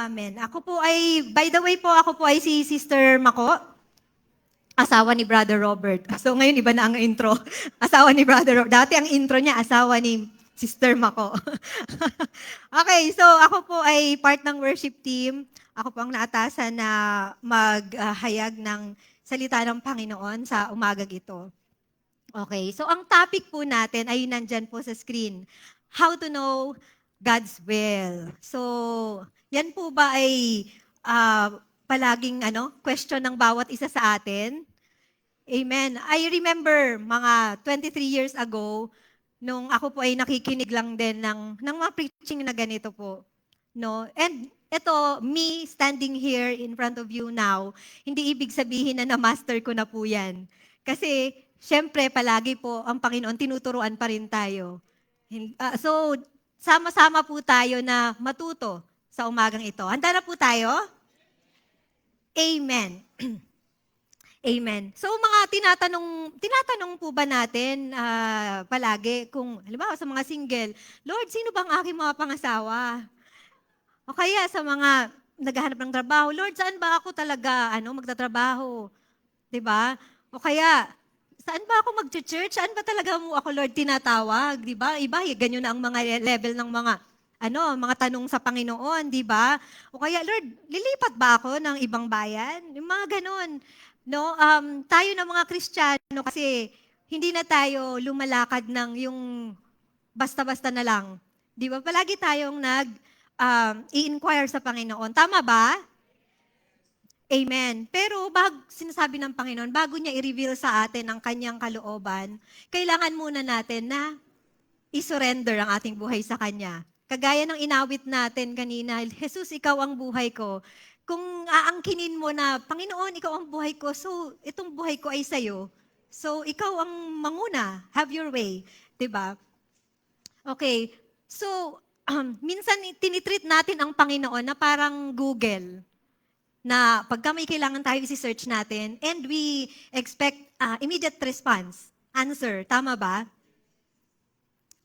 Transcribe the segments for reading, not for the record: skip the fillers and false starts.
Amen. By the way po, ako po ay si Sister Mako, asawa ni Brother Robert. So ngayon iba na ang intro. Asawa ni Brother Robert. Dati ang intro niya, asawa ni Sister Mako. Okay, so ako po ay part ng worship team. Ako po ang naatasan na maghayag ng salita ng Panginoon sa umagang ito. Okay, so ang topic po natin ay nandyan po sa screen. How to know God's will. So, yan po ba ay palaging question ng bawat isa sa atin? Amen. I remember mga 23 years ago, nung ako po ay nakikinig lang din ng mga preaching na ganito po. No? And ito, me standing here in front of you now, hindi ibig sabihin na na-master ko na po yan. Kasi, syempre, palagi po ang Panginoon, tinuturuan pa rin tayo. So, sama-sama po tayo na matuto sa umagang ito. Handa na po tayo? Amen. Amen. So mga tinatanong po ba natin palagi kung, halimbawa sa mga single, Lord, sino bang aking mga pangasawa? O kaya sa mga naghahanap ng trabaho, Lord, saan ba ako talaga magtatrabaho? 'Di ba? O kaya, saan ba ako mag-church? Saan ba talaga mo ako, Lord, tinatawag? 'Di ba? Iba, ganyan na ang mga level ng mga tanong sa Panginoon, 'di ba? O kaya, Lord, lilipat ba ako ng ibang bayan? Yung mga ganon. No, tayo na mga Kristiyano kasi hindi na tayo lumalakad ng yung basta-basta na lang. 'Di ba? Palagi tayong i-inquire sa Panginoon. Tama ba? Amen. Pero sinasabi ng Panginoon, bago niya i-reveal sa atin ang kanyang kalooban, kailangan muna natin na i-surrender ang ating buhay sa Kanya. Kagaya ng inawit natin kanina, Jesus, ikaw ang buhay ko. Kung aangkinin mo na, Panginoon, ikaw ang buhay ko, so itong buhay ko ay sa'yo. So ikaw ang manguna, have your way. 'Di ba? Okay, so minsan tinitreat natin ang Panginoon na parang Google, na pagka may kailangan tayo isi-search natin, and we expect immediate response, answer. Tama ba?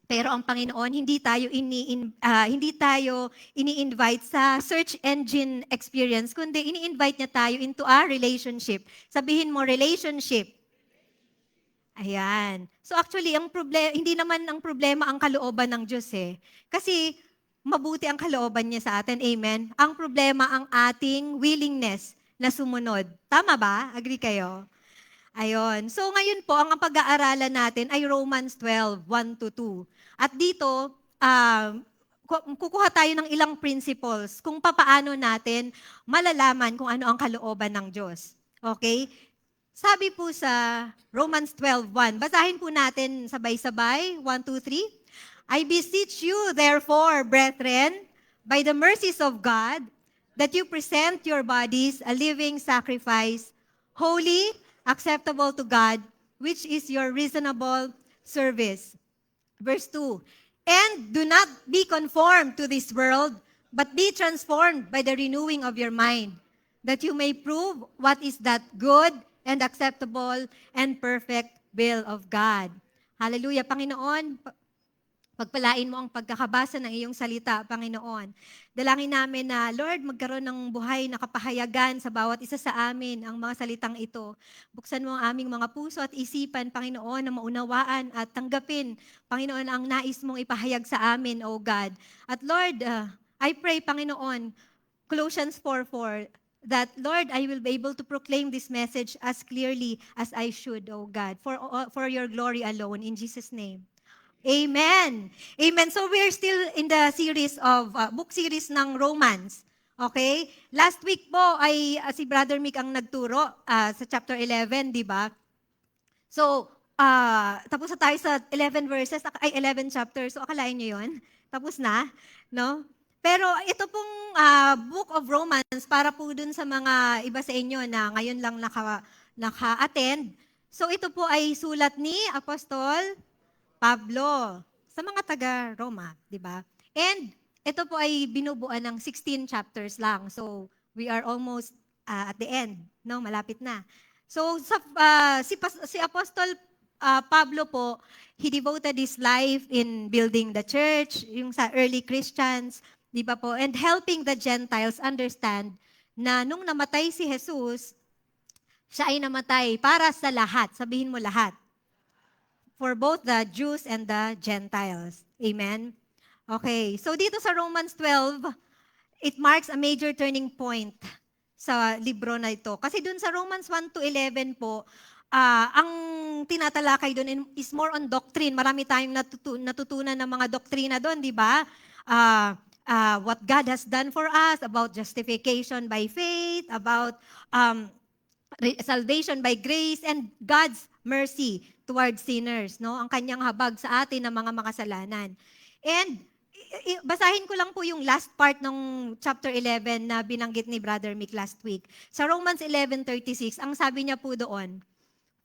Pero ang Panginoon, hindi tayo ini-invite sa search engine experience, kundi ini-invite niya tayo into a relationship. Sabihin mo, relationship. Ayan. So actually, hindi naman ang problema ang kalooban ng Diyos eh. Kasi mabuti ang kalooban niya sa atin. Amen. Ang problema ang ating willingness na sumunod. Tama ba? Agree kayo? Ayon. So ngayon po, ang pag-aaralan natin ay Romans 12, 1-2. At dito, kukuha tayo ng ilang principles kung papaano natin malalaman kung ano ang kalooban ng Diyos. Okay? Sabi po sa Romans 12:1, basahin po natin sabay-sabay, 1, 2, 3. I beseech you, therefore, brethren, by the mercies of God, that you present your bodies a living sacrifice, holy, acceptable to God, which is your reasonable service. Verse 2, and do not be conformed to this world, but be transformed by the renewing of your mind, that you may prove what is that good and acceptable and perfect will of God. Hallelujah. Panginoon, pagpalain mo ang pagkakabasa ng iyong salita, Panginoon. Dalangin namin na, Lord, magkaroon ng buhay na kapahayagan sa bawat isa sa amin ang mga salitang ito. Buksan mo ang aming mga puso at isipan, Panginoon, na maunawaan at tanggapin, Panginoon, ang nais mong ipahayag sa amin, O God. At Lord, I pray, Panginoon, Colossians 4:4, that, Lord, I will be able to proclaim this message as clearly as I should, O God, for your glory alone, in Jesus' name. Amen. Amen. So we're still in the series of, book series ng Romans. Okay? Last week po ay si Brother Mick ang nagturo sa chapter 11, di ba? So, tapos na tayo sa 11 verses, 11 chapters. So, akalain nyo yun? Tapos na? No? Pero ito pong book of Romans, para po dun sa mga iba sa inyo na ngayon lang naka-attend. So, ito po ay sulat ni Apostol Pablo, sa mga taga-Roma, di ba? And ito po ay binubuan ng 16 chapters lang. So, we are almost at the end, no? Malapit na. So, si Apostol Pablo po, he devoted his life in building the church, yung sa early Christians, Di ba po? And helping the Gentiles understand na nung namatay si Jesus, siya ay namatay para sa lahat. Sabihin mo lahat. For both the Jews and the Gentiles. Amen? Okay. So dito sa Romans 12, it marks a major turning point sa libro na ito. Kasi dun sa Romans 1 to 11 po, ang tinatalakay doon is more on doctrine. Marami tayong natutunan ng mga doktrina doon, di ba? What God has done for us, about justification by faith, about salvation by grace, and God's mercy towards sinners. No? Ang kanyang habag sa atin ng mga makasalanan. And basahin ko lang po yung last part ng chapter 11 na binanggit ni Brother Mick last week. Sa Romans 11:36, ang sabi niya po doon,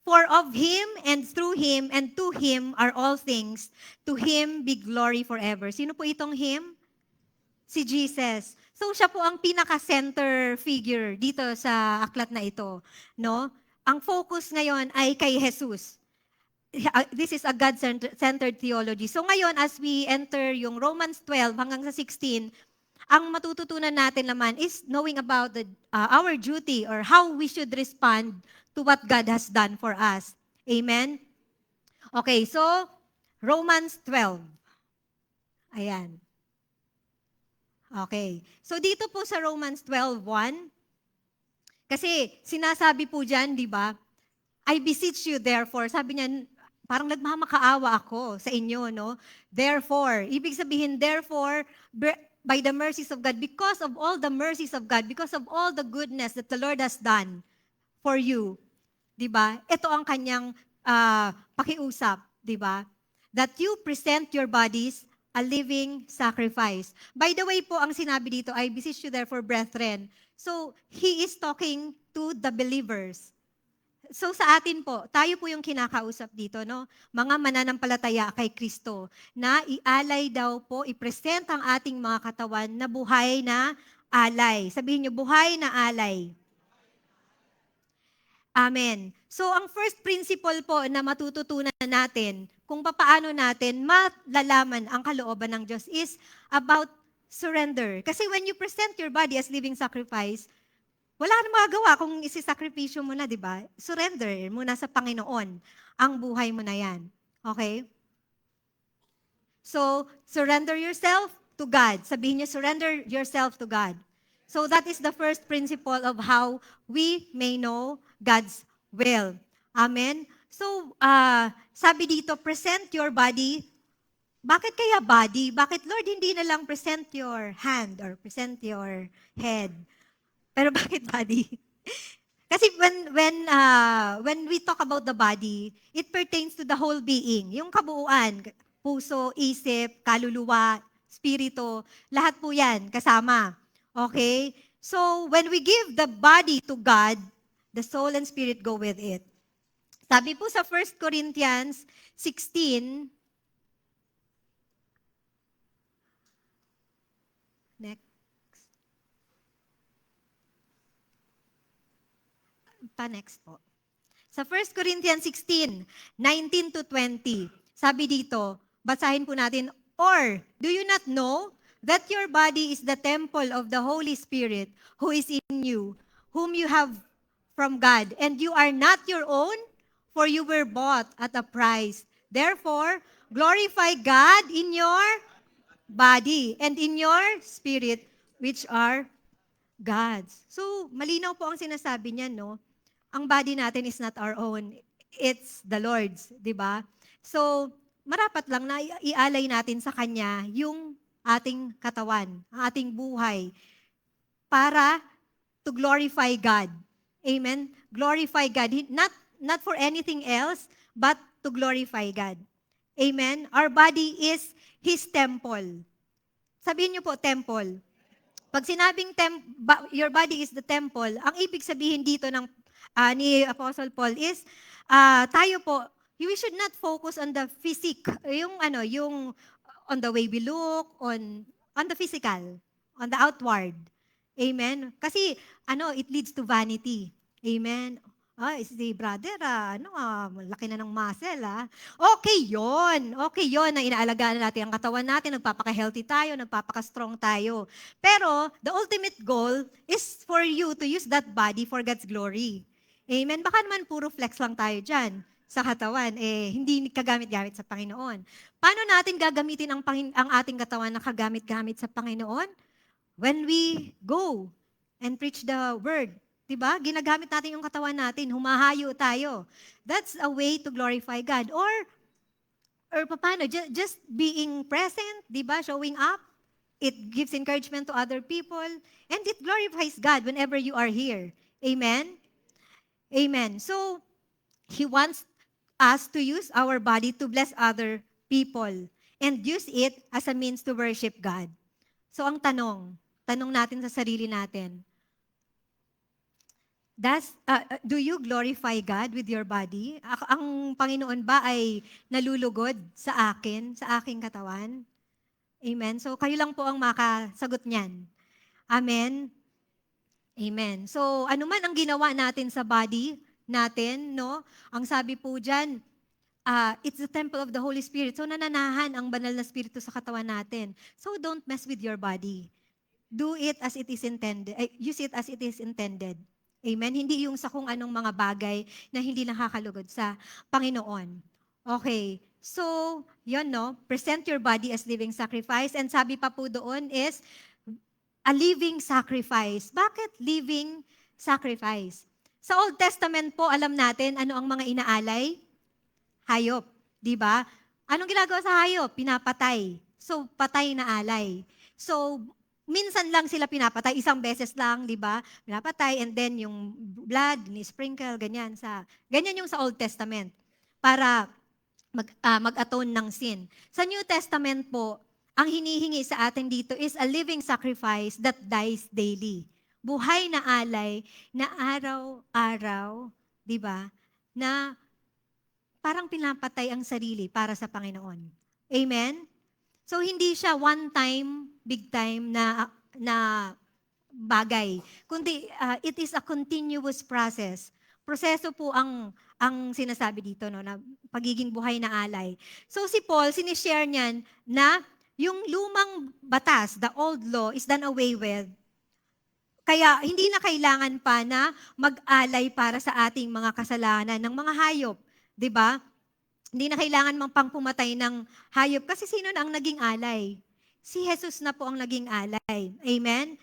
"For of Him, and through Him, and to Him are all things. To Him be glory forever." Sino po itong Him? Si Jesus. So siya po ang pinaka-center figure dito sa aklat na ito. No? Ang focus ngayon ay kay Jesus. This is a God-centered theology. So ngayon, as we enter yung Romans 12 hanggang sa 16, ang matututunan natin naman is knowing about our duty or how we should respond to what God has done for us. Amen? Okay, so Romans 12. Ayan. Okay. So dito po sa Romans 12:1, kasi sinasabi po dyan, di ba, I beseech you therefore, sabi niya, parang nagmamakaawa ako sa inyo, no? Therefore, ibig sabihin, therefore, by the mercies of God, because of all the mercies of God, because of all the goodness that the Lord has done for you, di ba? Ito ang kanyang pakiusap, di ba? That you present your bodies a living sacrifice. By the way po, ang sinabi dito, I beseech you therefore, brethren. So, he is talking to the believers. So sa atin po, tayo po yung kinakausap dito, no? Mga mananampalataya kay Kristo, na ialay daw po, ipresent ang ating mga katawan na buhay na alay. Sabihin niyo, buhay na alay. Amen. So ang first principle po na matututunan natin kung paano natin malalaman ang kalooban ng Diyos is about surrender. Kasi when you present your body as living sacrifice, wala nang magagawa kung isisakripisyo mo na, di ba? Surrender mo na sa Panginoon ang buhay mo na yan. Okay? So, surrender yourself to God. Sabihin niyo, surrender yourself to God. So, that is the first principle of how we may know God's will. Amen? So, sabi dito, present your body. Bakit kaya body? Bakit, Lord, hindi na lang present your hand or present your head? Pero bakit body? Kasi when we talk about the body, it pertains to the whole being. Yung kabuuan, puso, isip, kaluluwa, spirito, lahat po yan kasama. Okay? So, when we give the body to God, the soul and spirit go with it. Sabi po sa 1 Corinthians 16, next. Next po. Sa 1 Corinthians 16, 19 to 20, sabi dito, basahin po natin, or do you not know that your body is the temple of the Holy Spirit who is in you, whom you have from God, and you are not your own, for you were bought at a price. Therefore, glorify God in your body and in your spirit, which are God's. So, malinaw po ang sinasabi niya, no? Ang body natin is not our own. It's the Lord's, di ba? So, marapat lang na ialay natin sa Kanya yung ating katawan, ang ating buhay, para to glorify God. Amen? Glorify God. Not for anything else, but to glorify God. Amen? Our body is His temple. Sabihin niyo po, temple. Pag sinabing your body is the temple, ang ibig sabihin dito ng ni Apostle Paul is tayo po, we should not focus on the physique, yung on the way we look, on the physical, on the outward. Amen. Kasi it leads to vanity. Amen. Si brother, laki na ng muscle, Okay yon. Okay yon na inaalagaan natin ang katawan natin, nagpapaka-healthy tayo, nagpapaka-strong tayo. Pero, the ultimate goal is for you to use that body for God's glory. Amen? Baka naman puro flex lang tayo dyan sa katawan, hindi kagamit-gamit sa Panginoon. Paano natin gagamitin ang ating katawan na kagamit-gamit sa Panginoon? When we go and preach the word, 'di ba? Ginagamit natin yung katawan natin, humahayo tayo. That's a way to glorify God. Or paano? Just being present, 'di ba? Showing up. It gives encouragement to other people and it glorifies God whenever you are here. Amen. Amen. So, He wants us to use our body to bless other people and use it as a means to worship God. So ang tanong natin sa sarili natin, do you glorify God with your body? Ang Panginoon ba ay nalulugod sa akin, sa aking katawan? Amen. So kayo lang po ang makasagot niyan. Amen. Amen. So ano man ang ginawa natin sa body natin, no? Ang sabi po diyan, it's the temple of the Holy Spirit. So nananahan ang banal na spirito sa katawan natin. So don't mess with your body. Do it as it is intended. Use it as it is intended. Amen? Hindi yung sa kung anong mga bagay na hindi nakakalugod sa Panginoon. Okay. So, yun no, present your body as living sacrifice. And sabi pa po doon is, a living sacrifice. Bakit living sacrifice? Sa Old Testament po, alam natin ano ang mga inaalay? Hayop, di ba? Anong ginagawa sa hayop? Pinapatay. So, patay na alay. So, minsan lang sila pinapatay, isang beses lang, di ba? Pinapatay and then yung blood, ni-sprinkle, ganyan. Ganyan yung sa Old Testament para mag-atone ng sin. Sa New Testament po, ang hinihingi sa atin dito is a living sacrifice that dies daily. Buhay na alay na araw-araw, di ba? Na parang pinapatay ang sarili para sa Panginoon. Amen? So, hindi siya one time, big time na bagay. Kundi, it is a continuous process. Proseso po ang sinasabi dito, no, na pagiging buhay na alay. So, si Paul, sinishare niyan na yung lumang batas, the old law, is done away with. Kaya, hindi na kailangan pa na mag-alay para sa ating mga kasalanan ng mga hayop. 'Di ba? Hindi na kailangan mang pangpumatay ng hayop kasi sino na ang naging alay? Si Jesus na po ang naging alay. Amen?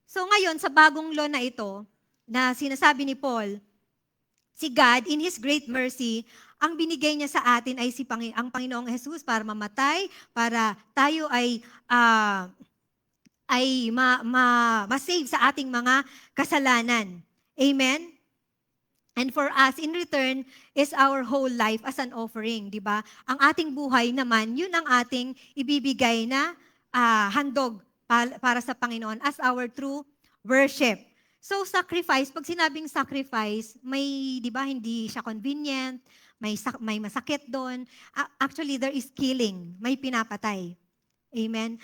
So ngayon, sa bagong law na ito, na sinasabi ni Paul, si God, in His great mercy, ang binigay niya sa atin ay ang Panginoong Jesus para mamatay, para tayo ay ma-save sa ating mga kasalanan. Amen? And for us, in return, is our whole life as an offering, di ba? Ang ating buhay naman, yun ang ating ibibigay na handog para sa Panginoon as our true worship. So, sacrifice, pag sinabing sacrifice, di ba, hindi siya convenient, may masakit doon. Actually, there is killing, may pinapatay. Amen?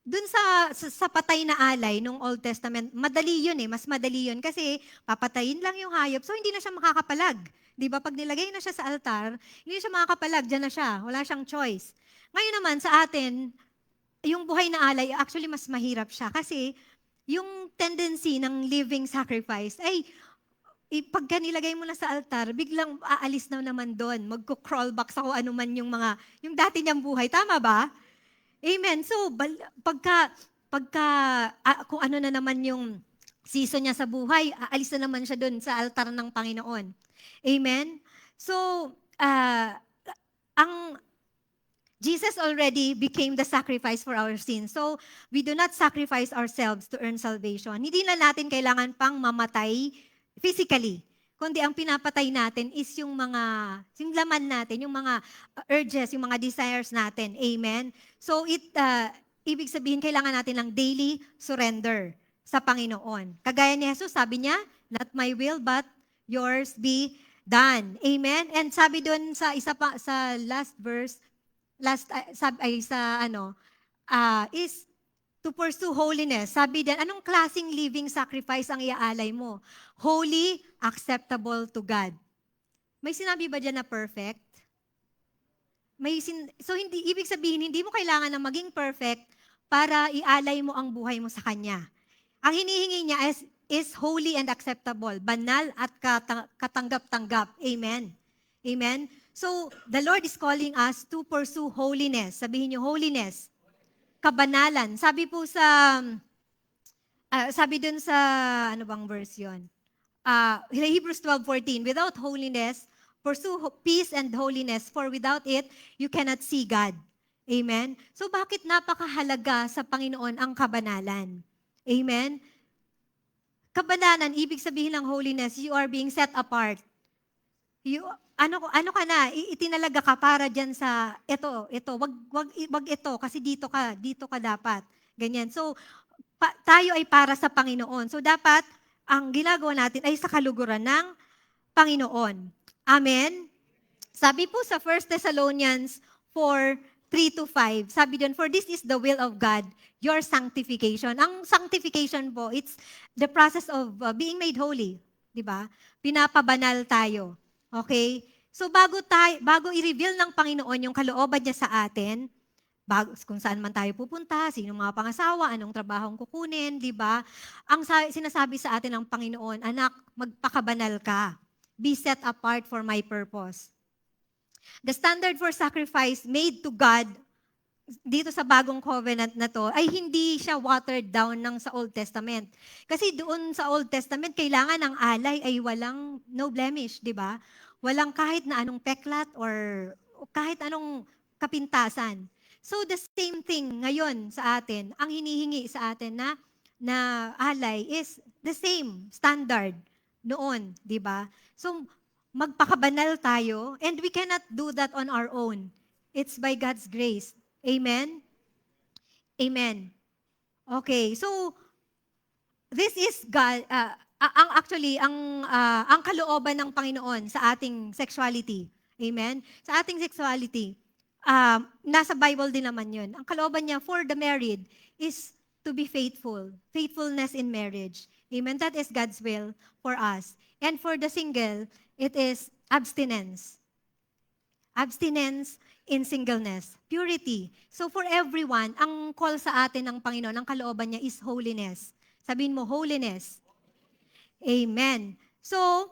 Doon sa patay na alay nung Old Testament, madali yun mas madali yun kasi papatayin lang yung hayop, so hindi na siya makakapalag. Di ba? Pag nilagay na siya sa altar, hindi siya makakapalag, dyan na siya, wala siyang choice. Ngayon naman sa atin, yung buhay na alay, actually mas mahirap siya kasi yung tendency ng living sacrifice ay pagka nilagay mo na sa altar, biglang aalis na naman doon, magko-crawl back sa kung ano man yung dati niyang buhay. Tama ba? Amen. So, pagka kung ano na naman yung season niya sa buhay, aalis na naman siya doon sa altar ng Panginoon. Amen? So, Jesus already became the sacrifice for our sins. So, we do not sacrifice ourselves to earn salvation. Hindi na natin kailangan pang mamatay physically. Kundi ang pinapatay natin is yung laman natin, yung mga urges, yung mga desires natin. Amen? So, ibig sabihin, kailangan natin ng daily surrender sa Panginoon. Kagaya ni Jesus, sabi niya, not my will, but yours be done. Amen? And sabi doon sa last verse, is to pursue holiness. Sabi din, anong klaseng living sacrifice ang iaalay mo? Holy, acceptable to God. May sinabi ba dyan na perfect? So hindi ibig sabihin, hindi mo kailangan na maging perfect para ialay mo ang buhay mo sa Kanya. Ang hinihingi niya is holy and acceptable, banal at katanggap-tanggap. Amen. Amen. So, the Lord is calling us to pursue holiness. Sabihin niyo, holiness. Kabanalan. Sabi po sabi dun sa, ano bang verse yun? Hebrews 12:14, without holiness, pursue peace and holiness, for without it, you cannot see God. Amen? So bakit napakahalaga sa Panginoon ang kabanalan? Amen? Kabanalan, ibig sabihin ng holiness, you are being set apart. Ano ka na, itinalaga ka para dyan sa, wag ito, kasi dito ka dapat. Ganyan. So, tayo ay para sa Panginoon. So, dapat, ang ginagawa natin ay sa kaluguran ng Panginoon. Amen? Sabi po sa 1 Thessalonians 4:3-5, sabi doon, for this is the will of God, your sanctification. Ang sanctification po, it's the process of being made holy. Diba? Pinapabanal tayo. Okay? So bago i-reveal ng Panginoon yung kalooban niya sa atin, kung saan man tayo pupunta, sinong mga pangasawa, anong trabahong kukunin, di ba? Ang sinasabi sa atin ng Panginoon, anak, magpakabanal ka. Be set apart for my purpose. The standard for sacrifice made to God dito sa bagong covenant na to ay hindi siya watered down ng sa Old Testament. Kasi doon sa Old Testament, kailangan ang alay ay walang no blemish, di ba? Walang kahit na anong peklat or kahit anong kapintasan. So the same thing ngayon sa atin, ang hinihingi sa atin na alay is the same standard noon, di ba? So magpakabanal tayo and we cannot do that on our own. It's by God's grace. Amen? Amen. Okay, so this is God, ang kalooban ng Panginoon sa ating sexuality. Amen? Sa ating sexuality, nasa Bible din naman yun. Ang kalooban niya for the married is to be faithful. Faithfulness in marriage. Amen? That is God's will for us. And for the single, it is abstinence. Abstinence in singleness. Purity. So for everyone, ang call sa atin ng Panginoon, ang kalooban niya is holiness. Sabihin mo, holiness. Amen. So,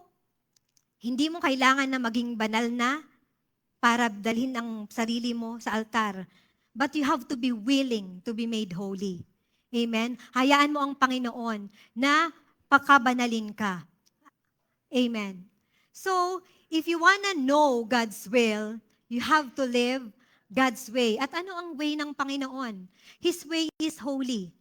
hindi mo kailangan na maging banal na para dalhin ang sarili mo sa altar. But you have to be willing to be made holy. Amen. Hayaan mo ang Panginoon na pakabanalin ka. Amen. So, if you wanna know God's will, you have to live God's way. At ano ang way ng Panginoon? His way is holy.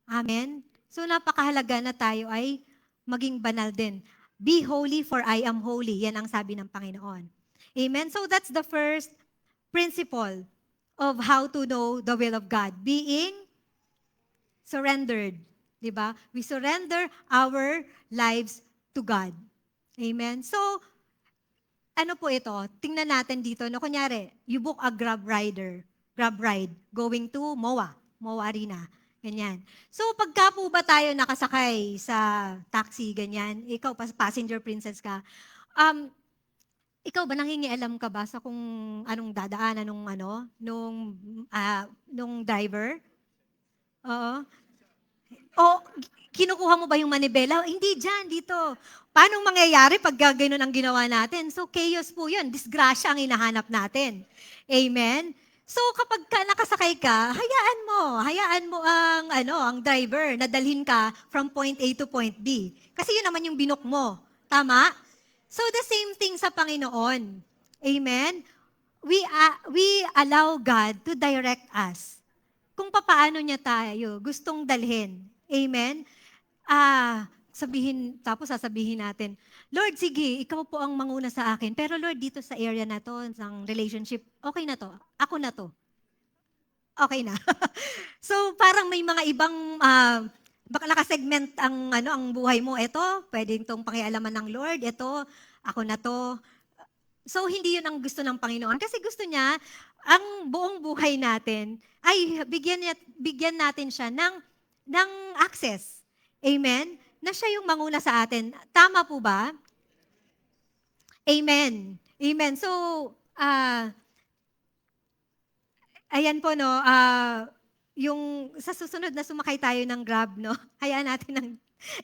Amen? So napakahalaga na tayo ay maging banal din. Be holy for I am holy. Yan ang sabi ng Panginoon. Amen? So that's the first principle of how to know the will of God. Being surrendered. Diba? We surrender our lives to God. Amen? So, ano po ito? Tingnan natin dito. No, kunyari, you book a grab ride, going to MOA Arena. Ganyan. So, pagka po ba tayo nakasakay sa taxi, ganyan, ikaw, passenger princess ka, ikaw ba nangingialam ka ba sa kung anong dadaanan nung driver? Oo. O, kinukuha mo ba yung manibela? Hindi dyan, dito. Paano mangyayari pag gano'n ang ginawa natin? So, chaos po yun. Disgrasya ang hinahanap natin. Amen? So, kapag nakasakay ka, hayaan mo ang driver na dalhin ka from point A to point B. Kasi yun naman yung binook mo. Tama? So, the same thing sa Panginoon. Amen? We allow God to direct us. Kung papaano niya tayo gustong dalhin. Amen? Sasabihin natin, Lord, sige, ikaw po ang manguna sa akin. Pero Lord, dito sa area na to, ng relationship, okay na to. Ako na to. Okay na. So, parang may mga ibang, baka nakasegment ang buhay mo. Ito, pwedeng itong pakialaman ng Lord. Ito, ako na to. So, hindi yun ang gusto ng Panginoon. Kasi gusto niya, ang buong buhay natin, ay bigyan natin siya ng access. Amen? Na siya yung manguna sa atin. Tama po ba? Amen. Amen. So, ah, ayan po, no, yung sa susunod na sumakay tayo ng Grab, no, hayaan natin ng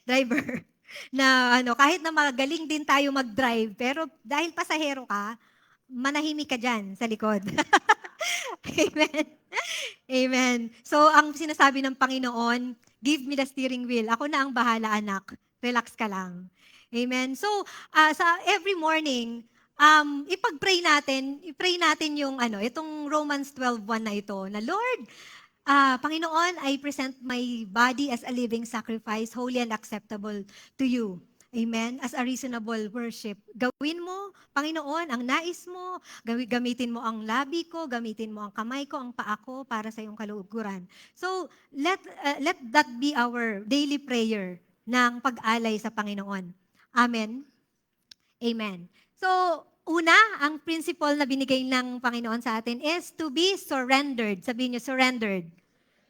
driver na ano, kahit na magaling din tayo mag-drive, pero dahil pasahero ka, manahimik ka dyan sa likod. Amen. Amen. So, ang sinasabi ng Panginoon, give me the steering wheel. Ako na ang bahala, anak. Relax ka lang. Amen. So, sa every morning, i-pray natin yung ano, itong Romans 12:1 na ito, na Lord, Panginoon, I present my body as a living sacrifice, holy and acceptable to you. Amen? As a reasonable worship. Gawin mo, Panginoon, ang nais mo, gamitin mo ang labi ko, gamitin mo ang kamay ko, ang paa ko, para sa iyong kaluguran. So, let that be our daily prayer ng pag-alay sa Panginoon. Amen? Amen. So, una, ang principle na binigay ng Panginoon sa atin is to be surrendered. Sabihin niyo, surrendered.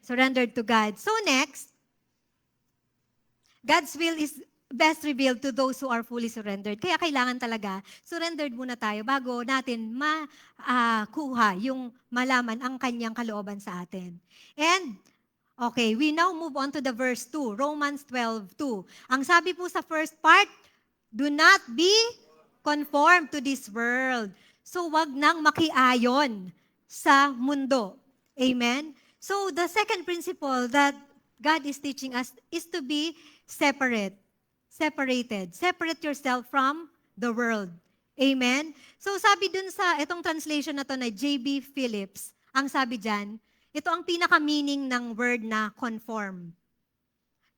Surrendered to God. So next, God's will is best revealed to those who are fully surrendered. Kaya kailangan talaga, surrendered muna tayo bago natin makuha yung malaman ang kanyang kalooban sa atin. And, okay, we now move on to the verse 2, Romans 12:2. Ang sabi po sa first part, do not be conformed to this world. So, wag nang makiayon sa mundo. Amen? So, the second principle that God is teaching us is to be separated. Separate yourself from the world. Amen? So, sabi dun sa itong translation na to na J.B. Phillips, ang sabi dyan, ito ang pinaka-meaning ng word na conform.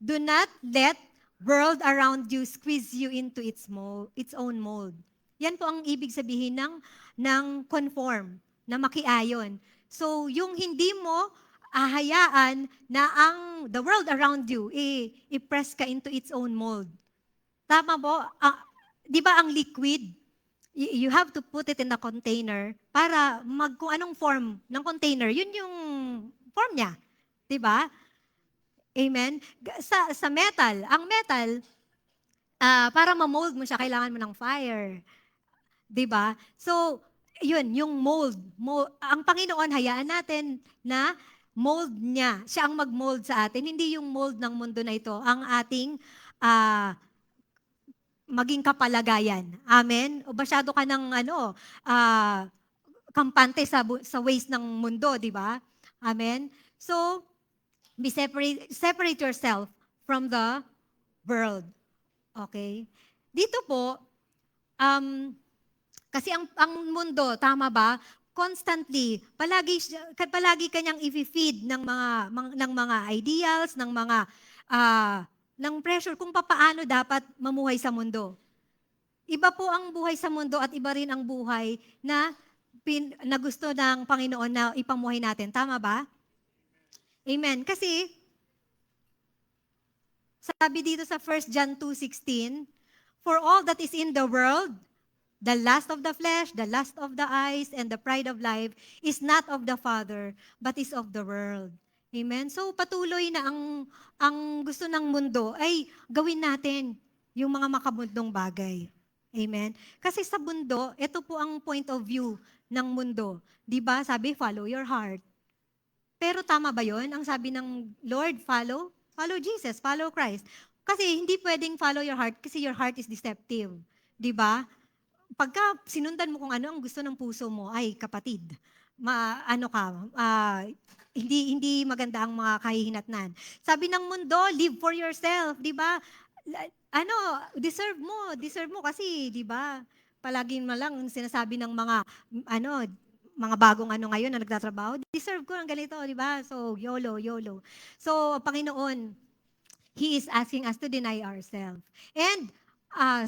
Do not let world around you squeeze you into its own mold. Yan po ang ibig sabihin ng conform, na makiayon. So, yung hindi mo ahayaan na the world around you, i-press ka into its own mold. Tama po? Di ba ang liquid, you have to put it in a container para kung anong form ng container, yun yung form niya. Di ba? Amen? Sa metal, ang metal, para ma-mold mo siya, kailangan mo ng fire. 'Di ba? So, yun, yung mold. Ang Panginoon, hayaan natin na mold niya. Siya ang mag-mold sa atin. Hindi yung mold ng mundo na ito ang ating maging kapalagayan. Amen? O masyado ka ng kampante sa ways ng mundo, di ba? Amen? So, separate yourself from the world. Okay? Dito po, kasi ang mundo, tama ba? Constantly, palagi kanyang i-feed ng mga ideals, ng pressure kung paano dapat mamuhay sa mundo. Iba po ang buhay sa mundo at iba rin ang buhay na gusto ng Panginoon na ipamuhay natin. Tama ba? Amen. Kasi, sabi dito sa 1 John 2:16, for all that is in the world, the lust of the flesh, the lust of the eyes, and the pride of life is not of the Father, but is of the world. Amen? So patuloy na ang gusto ng mundo ay gawin natin yung mga makabundong bagay. Amen? Kasi sa mundo, ito po ang point of view ng mundo. Di ba? Sabi, follow your heart. Pero tama ba yun? Ang sabi ng Lord, follow Jesus, follow Christ. Kasi hindi pwedeng follow your heart kasi your heart is deceptive. Di ba? Pagka sinundan mo kung ano ang gusto ng puso mo, ay kapatid, hindi maganda ang mga kahihinatnan. Sabi ng mundo, live for yourself, di ba? Deserve mo kasi, di ba? Palagi mo lang sinasabi ng mga bagong ngayon na nagtatrabaho, deserve ko ng ganito, di ba? So, YOLO. So, Panginoon, He is asking us to deny ourselves. And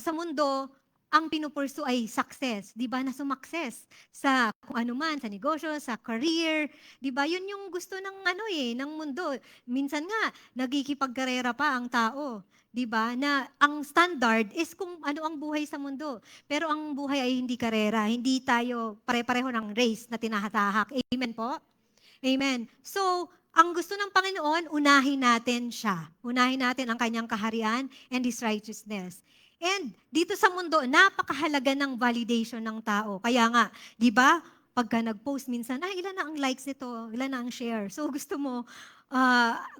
sa mundo, ang pinupursu ay success, 'di ba? Na sumakses sa kung ano man, sa negosyo, sa career, 'di ba? 'Yun yung gusto ng ng mundo. Minsan nga nagkikipagkarera pa ang tao, 'di ba? Na ang standard is kung ano ang buhay sa mundo. Pero ang buhay ay hindi karera, hindi tayo pare-pareho ng race na tinahatahak. Amen po? Amen. So, ang gusto ng Panginoon, unahin natin siya. Unahin natin ang kanyang kaharian and His righteousness. And dito sa mundo, napakahalaga ng validation ng tao. Kaya nga, di ba, pagka nag-post minsan, ilan na ang likes nito, ilan na ang share. So gusto mo,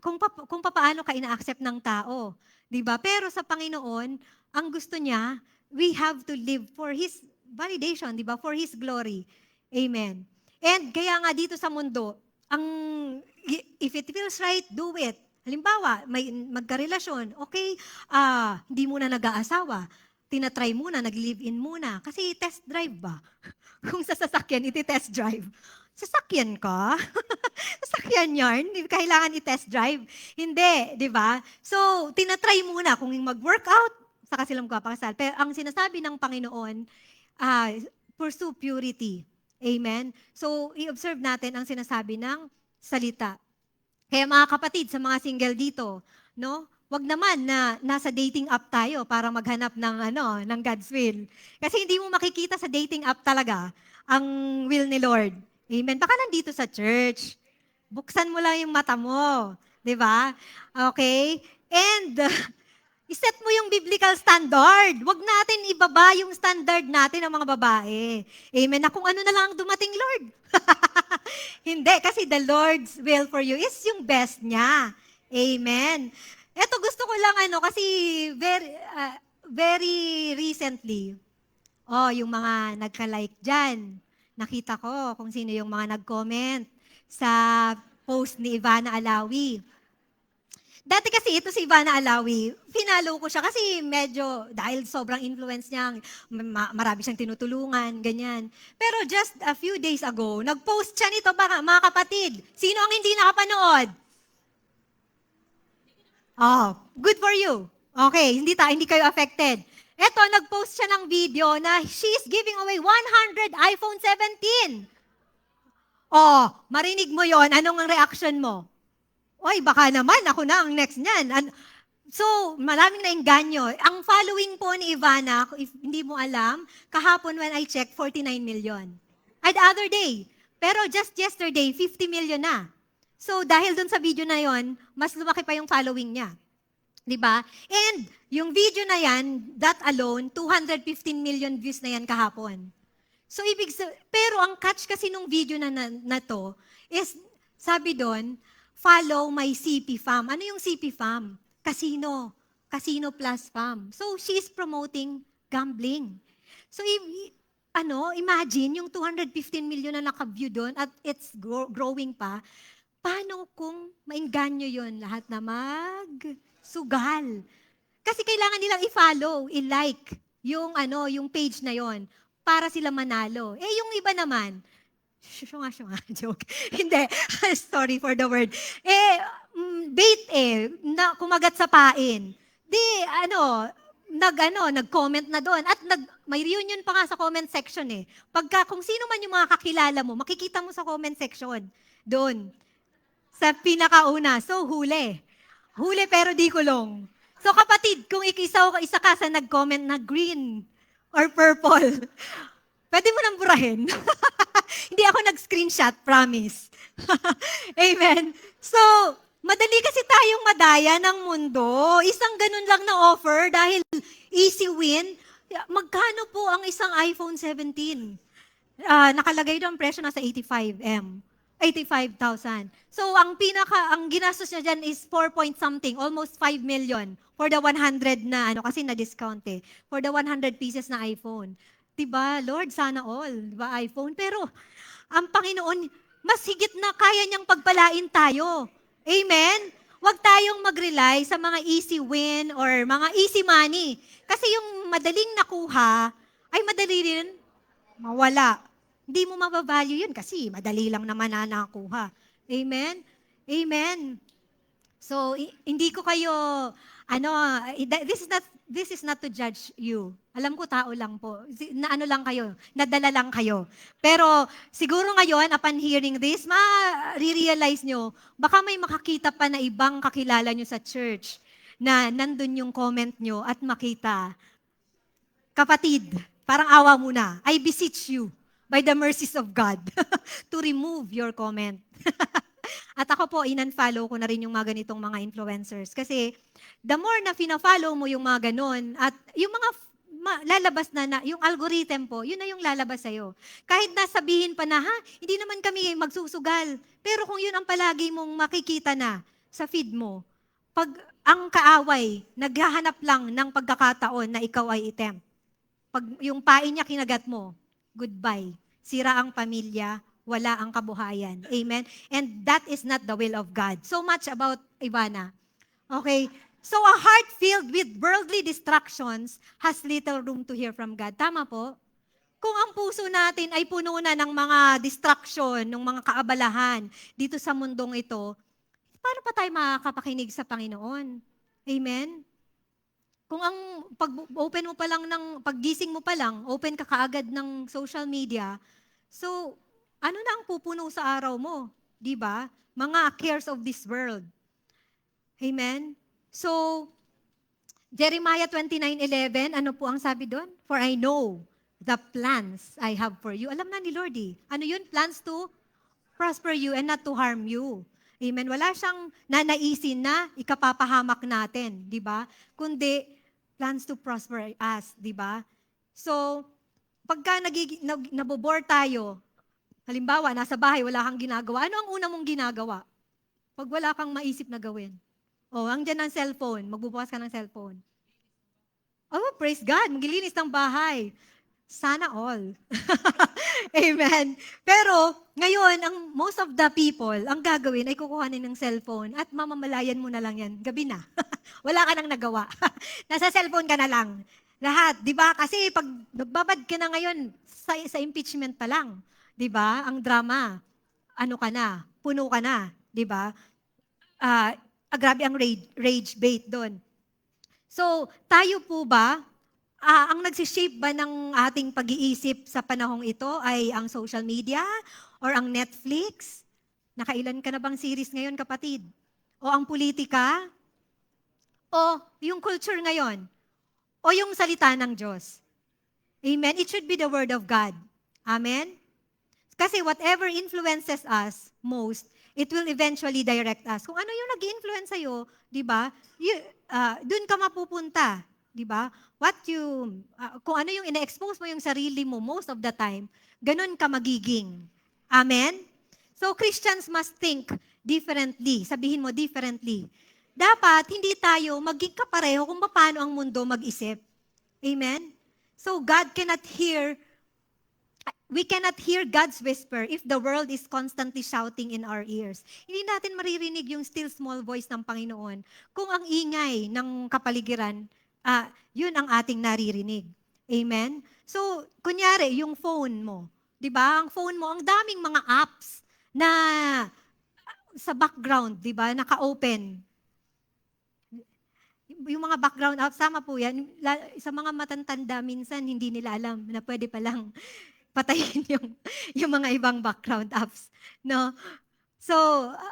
kung paano ka ina-accept ng tao. Di ba? Pero sa Panginoon, ang gusto niya, we have to live for His validation, di ba? For His glory. Amen. And kaya nga dito sa mundo, ang if it feels right, do it. Halimbawa, may magkarelasyon, okay, hindi muna nag-aasawa. Tinatry muna, nag-live-in muna. Kasi test drive ba? Kung sa sasakyan, iti-test drive. Sasakyan ka? Sasakyan yarn? Hindi kailangan i-test drive. Hindi, di ba? So, tinatry muna kung mag-workout, saka sila magpapakasal. Pero ang sinasabi ng Panginoon, pursue purity. Amen? So, i-observe natin ang sinasabi ng salita. Kaya mga kapatid, sa mga single dito, no? Wag naman na nasa dating app tayo para maghanap ng God's will. Kasi hindi mo makikita sa dating app talaga ang will ni Lord. Amen? Baka nandito sa church. Buksan mo lang yung mata mo. 'Di ba? Okay? And iset mo yung biblical standard. Huwag natin ibaba yung standard natin ng mga babae. Amen? Na kung ano na lang ang dumating, Lord. Hindi, kasi the Lord's will for you is yung best niya. Amen? Ito gusto ko lang kasi very recently, yung mga nagka-like dyan, nakita ko kung sino yung mga nag-comment sa post ni Ivana Alawi. Dati kasi ito si Ivana Alawi, finalo ko siya kasi medyo, dahil sobrang influence niya, marami siyang tinutulungan, ganyan. Pero just a few days ago, nag-post siya nito, mga kapatid. Sino ang hindi nakapanood? Good for you. Okay, hindi kayo affected. Eto, nag-post siya ng video na she's giving away 100 iPhone 17. Marinig mo yon, anong ang reaction mo? Oy, baka naman, ako na ang next niyan. So, maraming nainganyo. Ang following po ni Ivana, if hindi mo alam, kahapon when I checked, 49 million. And the other day. Pero just yesterday, 50 million na. So, dahil dun sa video na yon, mas lumaki pa yung following niya. 'Di ba? And yung video na yan, that alone, 215 million views na yan kahapon. So, pero ang catch kasi nung video na to is, sabi doon, follow my CP fam. Ano yung CP fam? Casino. Casino plus fam. So, she's promoting gambling. So, imagine yung 215 million na naka-view doon at it's growing pa. Paano kung maingganyo yun? Lahat na magsugal. Kasi kailangan nilang i-follow, i-like yung page na yon para sila manalo. Yung iba naman, joke. Hindi, sorry for the word. Bait na kumagat sa pain. Nag-comment na doon. At may reunion pa nga sa comment section kung sino man yung mga kakilala mo, makikita mo sa comment section. Doon. Sa pinakauna. So, huli. Huli pero di kulong. So, kapatid, kung isa ka sa nag-comment na green or purple, pwede mo nang burahin. Hindi ako nag-screenshot, promise. Amen. So, madali kasi tayong madaya ng mundo. Isang ganun lang na offer dahil easy win. Magkano po ang isang iPhone 17? Nakalagay doon ang presyo nasa 85,000. So, ang ginastos niya dyan is 4 point something, almost 5 million for the 100 na, kasi na-discount for the 100 pieces na iPhone. Diba, Lord, sana all, diba, iPhone? Pero, ang Panginoon, mas higit na kaya niyang pagpalain tayo. Amen? Huwag tayong mag-rely sa mga easy win or mga easy money. Kasi yung madaling nakuha, ay madali rin mawala. Hindi mo mabavalue yun kasi madali lang naman na nakuha. Amen? Amen. So, hindi ko kayo This is not to judge you. Alam ko tao lang po. Na ano lang kayo, nadala lang kayo. Pero siguro ngayon, upon hearing this, ma-realize nyo, baka may makakita pa na ibang kakilala nyo sa church na nandun yung comment nyo at makita, kapatid, parang awa muna, I beseech you by the mercies of God to remove your comment. At ako po, in-unfollow ko na rin yung mga ganitong mga influencers. Kasi the more na fina-follow mo yung mga ganon, at yung mga lalabas na, yung algorithm po, yun na yung lalabas sa'yo. Kahit nasabihin pa na, hindi naman kami magsusugal. Pero kung yun ang palagi mong makikita na sa feed mo, pag ang kaaway, naghahanap lang ng pagkakataon na ikaw ay item. Pag yung pain niya kinagat mo, goodbye. Sira ang pamilya, wala ang kabuhayan. Amen? And that is not the will of God. So much about Ivana. Okay? So a heart filled with worldly distractions has little room to hear from God. Tama po? Kung ang puso natin ay puno na ng mga distraction, ng mga kaabalahan dito sa mundong ito, paano pa tayo makakapakinig sa Panginoon? Amen? Kung ang pag-open mo pa lang paggising mo pa lang, open ka kaagad ng social media, so ano na ang pupuno sa araw mo? Di ba? Mga cares of this world. Amen? So, Jeremiah 29:11, ano po ang sabi doon? For I know the plans I have for you. Alam na ni Lord eh. Ano yun? Plans to prosper you and not to harm you. Amen? Wala siyang nanaisin na ikapapahamak natin. Di ba? Kundi, plans to prosper us. Di ba? So, pagka nabobore tayo, halimbawa, nasa bahay, wala kang ginagawa. Ano ang una mong ginagawa? Pag wala kang maisip na gawin. Andyan ang cellphone. Magbubukas ka ng cellphone. Praise God. Maglilinis ng bahay. Sana all. Amen. Pero, ngayon, most of the people, ang gagawin ay kukuhanin ng cellphone at mamamalayan mo na lang yan. Gabi na. Wala ka nang nagawa. Nasa cellphone ka na lang. Lahat. Di ba? Kasi pag nagbabad ka na ngayon, sa impeachment pa lang. 'Di ba? Ang drama. Ano ka na? Puno ka na, 'di ba? Grabe ang rage bait doon. So, tayo po ba ang nagsishape ba ng ating pag-iisip sa panahong ito ay ang social media or ang Netflix? Nakailan ka na bang series ngayon, kapatid? O ang politika? O yung culture ngayon? O yung salita ng Diyos? Amen? It should be the Word of God. Amen? Kasi whatever influences us most, it will eventually direct us. Kung ano yung nag-influence sa'yo, di ba, dun ka mapupunta. Di ba? Kung ano yung ina-expose mo yung sarili mo most of the time, ganun ka magiging. Amen? So Christians must think differently. Sabihin mo differently. Dapat hindi tayo maging kapareho kung paano ang mundo mag-isip. Amen? So we cannot hear God's whisper if the world is constantly shouting in our ears. Hindi natin maririnig yung still small voice ng Panginoon kung ang ingay ng kapaligiran, yun ang ating naririnig. Amen? So, kunyari, yung phone mo, di ba? Ang phone mo, ang daming mga apps na sa background, di ba? Naka-open. Yung mga background apps, sama po yan. Sa mga matatanda, minsan hindi nila alam na pwede palang patayin yung mga ibang background apps. No? So,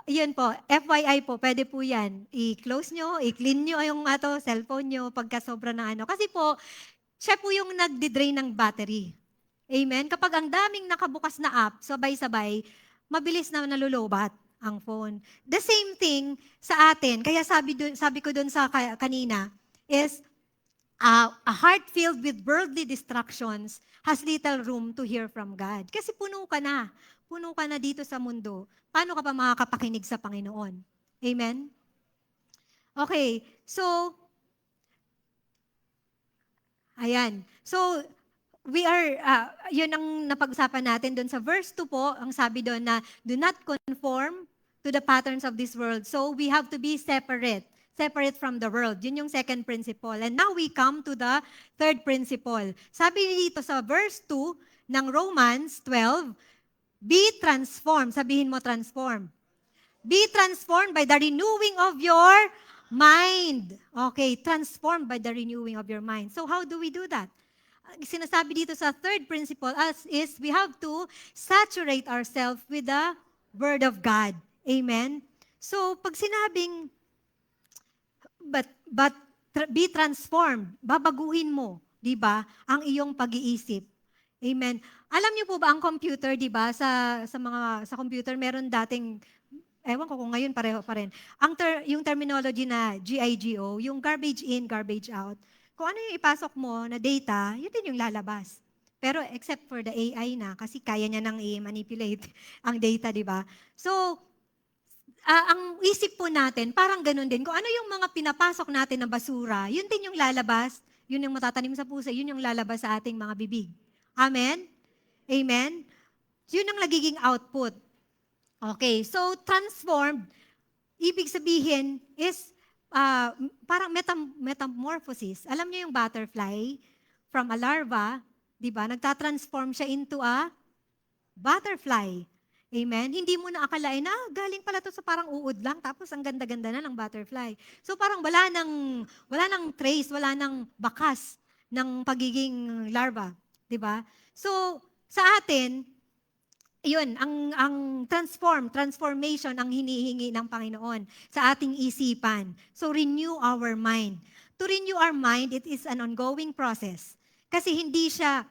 yun po. FYI po, pwede po yan. I-close nyo, i-clean nyo yung cellphone nyo pagka sobra na Kasi po, siya po yung nagdi-drain ng battery. Amen? Kapag ang daming nakabukas na app, sabay-sabay, mabilis na nalulobat ang phone. The same thing sa atin. Kaya sabi ko dun sa kanina is, a heart filled with worldly distractions has little room to hear from God. Kasi puno ka na. Puno ka na dito sa mundo. Paano ka pa makakapakinig sa Panginoon? Amen? Okay, so, ayan. So, yun ang napag-usapan natin doon sa verse 2 po, ang sabi doon na, do not conform to the patterns of this world. So, we have to be separate from the world. Yun yung second principle. And now we come to the third principle. Sabi dito sa verse 2 ng Romans 12, be transformed. Sabihin mo transform. Be transformed by the renewing of your mind. Okay, transformed by the renewing of your mind. So how do we do that? Sinasabi dito sa third principle is we have to saturate ourselves with the Word of God. Amen? So, pag sinabing, be transformed, babaguhin mo, di ba, ang iyong pag-iisip. Amen. Alam niyo po ba ang computer, di ba, sa computer meron dating, ewan ko kung ngayon pareho pa rin. Yung terminology na GIGO, yung garbage in, garbage out. Kung ano yung ipasok mo na data, yun din yung lalabas. Pero except for the AI na, kasi kaya niya nang i-manipulate ang data, di ba? So, ang isip po natin, parang ganun din. Kung ano yung mga pinapasok natin na basura, yun din yung lalabas, yun yung matatanim sa puso, yun yung lalabas sa ating mga bibig. Amen? Amen? Yun ang nagiging output. Okay, so transformed, ibig sabihin is parang metamorphosis. Alam niyo yung butterfly, from a larva, di ba, nagtatransform siya into a butterfly. Amen? Hindi mo na akalain na, galing pala to sa parang uod lang, tapos ang ganda-ganda na ng butterfly. So parang wala nang trace, wala nang bakas ng pagiging larva. Di ba? So, sa atin, yun, ang transformation ang hinihingi ng Panginoon sa ating isipan. So, renew our mind. To renew our mind, it is an ongoing process. Kasi hindi siya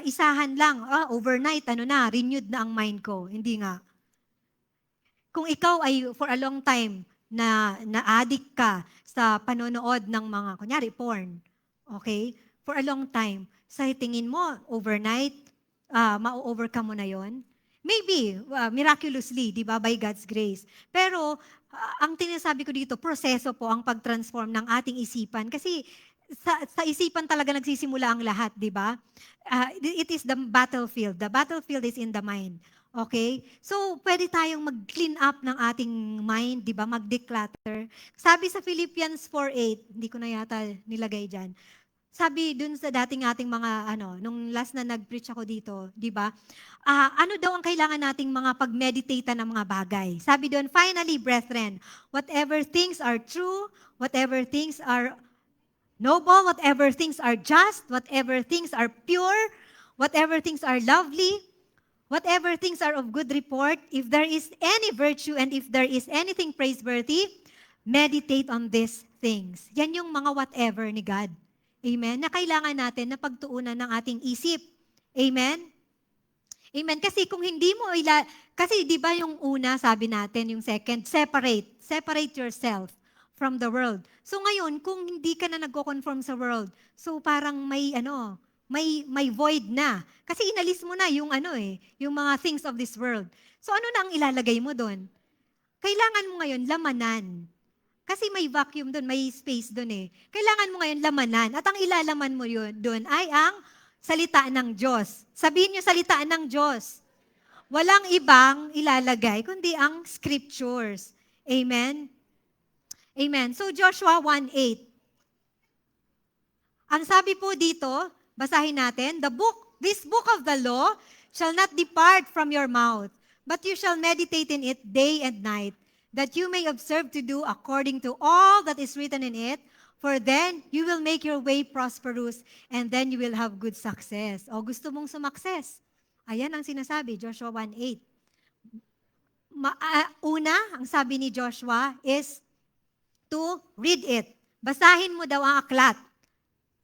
isahan lang, overnight, renewed na ang mind ko. Hindi nga. Kung ikaw ay for a long time na-addict ka sa panonood ng mga, kunyari, porn, okay? For a long time, sa tingin mo, overnight, ma-overcome mo na yon? Maybe, miraculously, di ba, by God's grace. Pero, ang tinasabi ko dito, proseso po ang pag-transform ng ating isipan. Kasi, sa isipan talaga nagsisimula ang lahat, di ba? It is the battlefield. The battlefield is in the mind. Okay? So, pwede tayong mag-clean up ng ating mind, di ba? Mag-declutter. Sabi sa Philippians 4:8, hindi ko na yata nilagay dyan. Sabi dun sa dating ating mga, nung last na nag-preach ako dito, di ba? Ano daw ang kailangan nating mga pag-meditate ng mga bagay? Sabi doon, finally, brethren, whatever things are true, whatever things are noble, whatever things are just, whatever things are pure, whatever things are lovely, whatever things are of good report, if there is any virtue and if there is anything praiseworthy, meditate on these things. Yan yung mga whatever ni God. Amen? Na kailangan natin na pagtuunan ng ating isip. Amen? Amen. Kasi kung hindi mo kasi di ba yung una, sabi natin, yung second, separate yourself from the world. So ngayon, kung hindi ka na nagko-conform sa world, so parang may void na. Kasi inalis mo na yung yung mga things of this world. So ano na ang ilalagay mo doon? Kailangan mo ngayon lamanan. Kasi may vacuum doon, may space doon eh. Kailangan mo ngayon lamanan. At ang ilalaman mo yun doon ay ang salita ng Diyos. Sabihin niyo salita ng Diyos. Walang ibang ilalagay, kundi ang scriptures. Amen? Amen. So Joshua 1:8. Ang sabi po dito, basahin natin, this book of the law shall not depart from your mouth, but you shall meditate in it day and night, that you may observe to do according to all that is written in it, for then you will make your way prosperous, and then you will have good success. O gusto mong sumakses? Ayan ang sinasabi, Joshua 1:8. Una, ang sabi ni Joshua is to read it. Basahin mo daw ang aklat.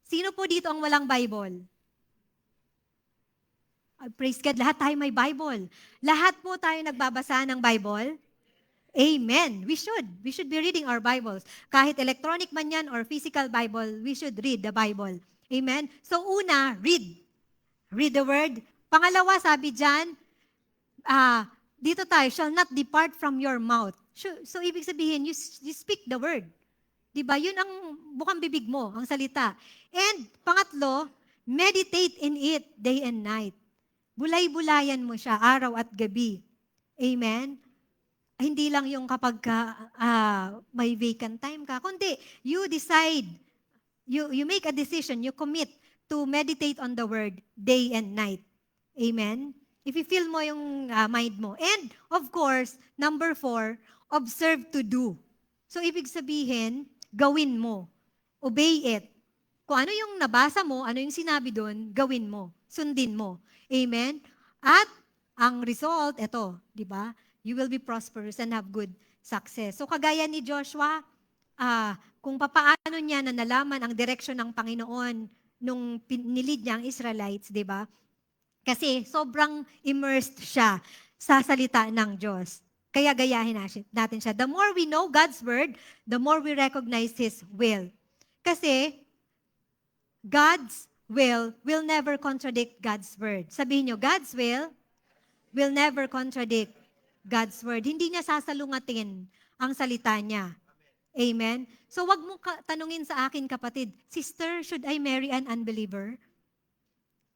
Sino po dito ang walang Bible? Praise God, lahat tayo may Bible. Lahat po tayo nagbabasa ng Bible. Amen. We should be reading our Bibles. Kahit electronic man yan or physical Bible, we should read the Bible. Amen. So una, read. Read the Word. Pangalawa, sabi dyan, dito tayo, shall not depart from your mouth. So ibig sabihin, you speak the Word. Diba? Yun ang bukang bibig mo, ang salita. And pangatlo, meditate in it day and night. Bulay-bulayan mo siya araw at gabi. Amen? Hindi lang yung kapag may vacant time ka, kundi you decide, you make a decision, you commit to meditate on the Word day and night. Amen? If you feel mo yung mind mo. And of course, number 4, observe to do. So, ibig sabihin, gawin mo. Obey it. Kung ano yung nabasa mo, ano yung sinabi doon, gawin mo. Sundin mo. Amen? At ang result, eto, di ba? You will be prosperous and have good success. So, kagaya ni Joshua, kung papaano niya na nalaman ang direksyon ng Panginoon nung nilid niya ang Israelites, di ba? Kasi sobrang immersed siya sa salita ng Diyos. Kaya gayahin natin siya. The more we know God's word, the more we recognize His will. Kasi God's will never contradict God's word. Sabihin nyo, God's will never contradict God's word. Hindi niya sasalungatin ang salita niya. Amen? So wag mo tanungin sa akin, kapatid, Sister, should I marry an unbeliever?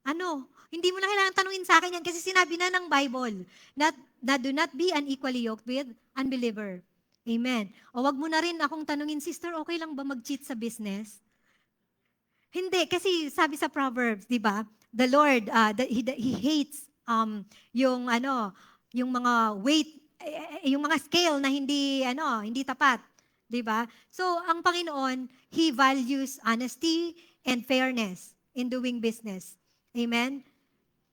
Ano? Hindi mo na kailangan tanungin sa akin yan kasi sinabi na ng Bible na do not be unequally yoked with unbeliever. Amen. O wag mo na rin akong tanungin, Sister, okay lang ba mag-cheat sa business? Hindi, kasi sabi sa Proverbs, di ba? The Lord, He hates yung mga weight, yung mga scale na hindi tapat. Di ba? So, ang Panginoon, He values honesty and fairness in doing business. Amen?